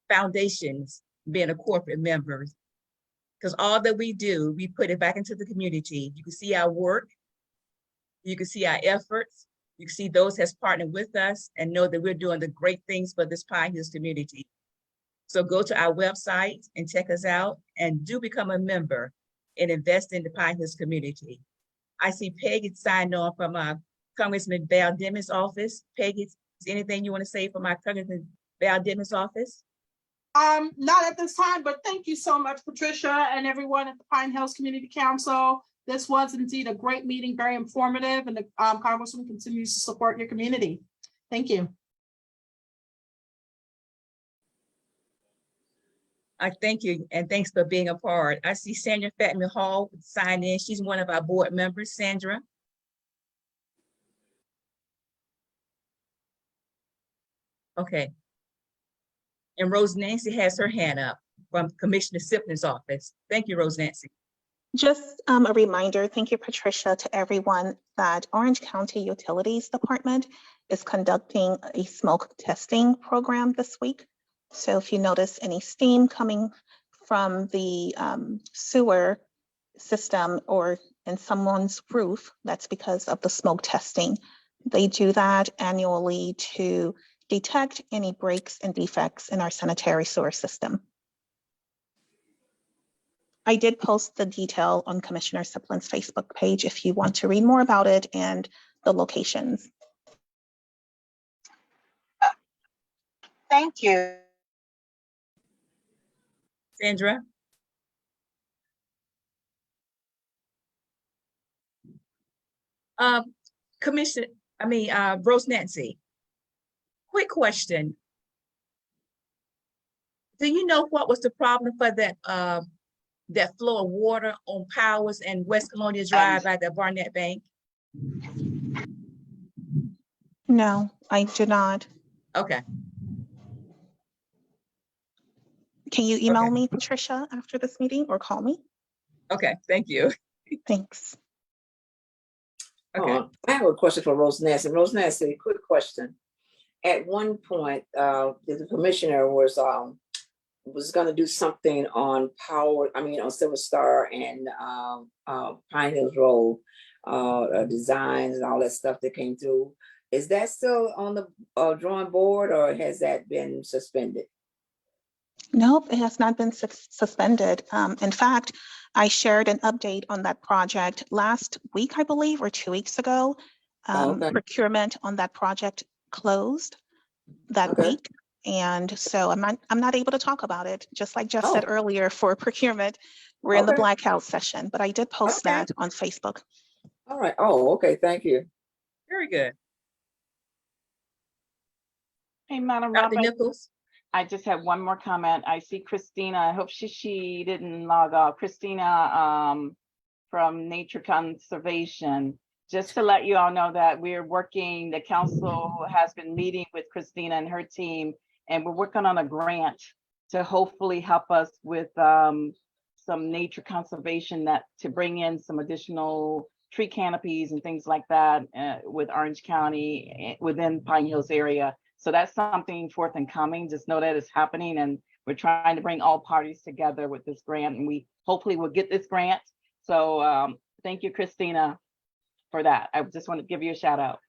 Foundations, being a corporate member. Because all that we do, we put it back into the community. You can see our work, you can see our efforts, you can see those that's partnered with us, and know that we're doing the great things for this Pine Hills community. So go to our website and check us out, and do become a member and invest in the Pine Hills community. I see Peggy signed on from Congressman Val Demings' office. Peggy, is anything you want to say from our Congressman Val Demings' office? Not at this time, but thank you so much, Patricia, and everyone at the Pine Hills Community Council. This was indeed a great meeting, very informative, and the Congressman continues to support your community. Thank you. I thank you, and thanks for being a part. I see Sandra Fatman Hall signed in. She's one of our board members. Sandra. Okay. And Rose Nancy has her hand up from Commissioner Siplin's office. Thank you, Rose Nancy. Just a reminder, thank you, Patricia, to everyone, that Orange County Utilities Department is conducting a smoke testing program this week. So if you notice any steam coming from the sewer system or in someone's roof, that's because of the smoke testing. They do that annually to detect any breaks and defects in our sanitary sewer system. I did post the detail on Commissioner Siplin's Facebook page if you want to read more about it and the locations. Thank you. Sandra. Rose Nancy, quick question. Do you know what was the problem for that flow of water on Powers and West Colonial Drive by the Barnett Bank? No, I do not. Okay. Can you email me, Patricia, after this meeting, or call me? Okay, thank you. Thanks. Okay. I have a question for Rose Nancy. Rose Nancy, quick question. At one point, the commissioner was going to do something on on Silver Star and Pine Hills Road, designs and all that stuff that came through. Is that still on the drawing board, or has that been suspended? Nope, it has not been suspended. In fact, I shared an update on that project last week, I believe, or 2 weeks ago. Procurement on that project closed. that Okay. week. And so I'm not able to talk about it, just like Jeff said Oh. earlier for procurement. We're in the Okay. blackout session, but I did post Okay. that on Facebook. All right. Oh, okay. Thank you. Very good. Hey, Madam Dr. Robin, Nichols? I just have one more comment. I see Christina. I hope she didn't log off. Christina from Nature Conservation. Just to let you all know that we're working, the council has been meeting with Christina and her team, and we're working on a grant to hopefully help us with some nature conservation, that to bring in some additional tree canopies and things like that with Orange County within Pine Hills area. So that's something forth and coming. Just know that it's happening, and we're trying to bring all parties together with this grant, and we hopefully will get this grant. So thank you, Christina, for that. I just want to give you a shout out.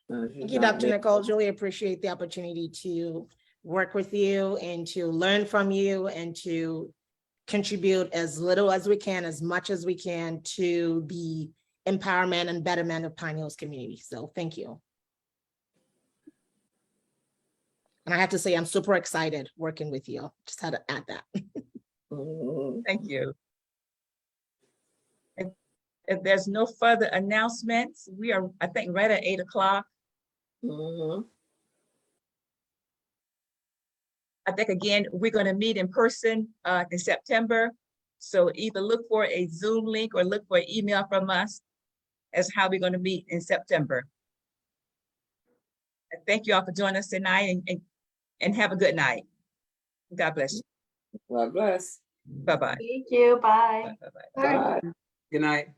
Thank you, Dr. Nichols. Really appreciate the opportunity to work with you and to learn from you and to contribute as little as we can, as much as we can to the empowerment and betterment of Pine Hills community. So thank you. And I have to say, I'm super excited working with you. Just had to add that. Thank you. If there's no further announcements, we are, I think, right at 8 o'clock. I think, again, we're going to meet in person in September. So either look for a Zoom link or look for an email from us as how we're going to meet in September. And thank you all for joining us tonight, and have a good night. God bless you. God bless. Bye-bye. Thank you. Bye. Bye-bye. Bye. Good night.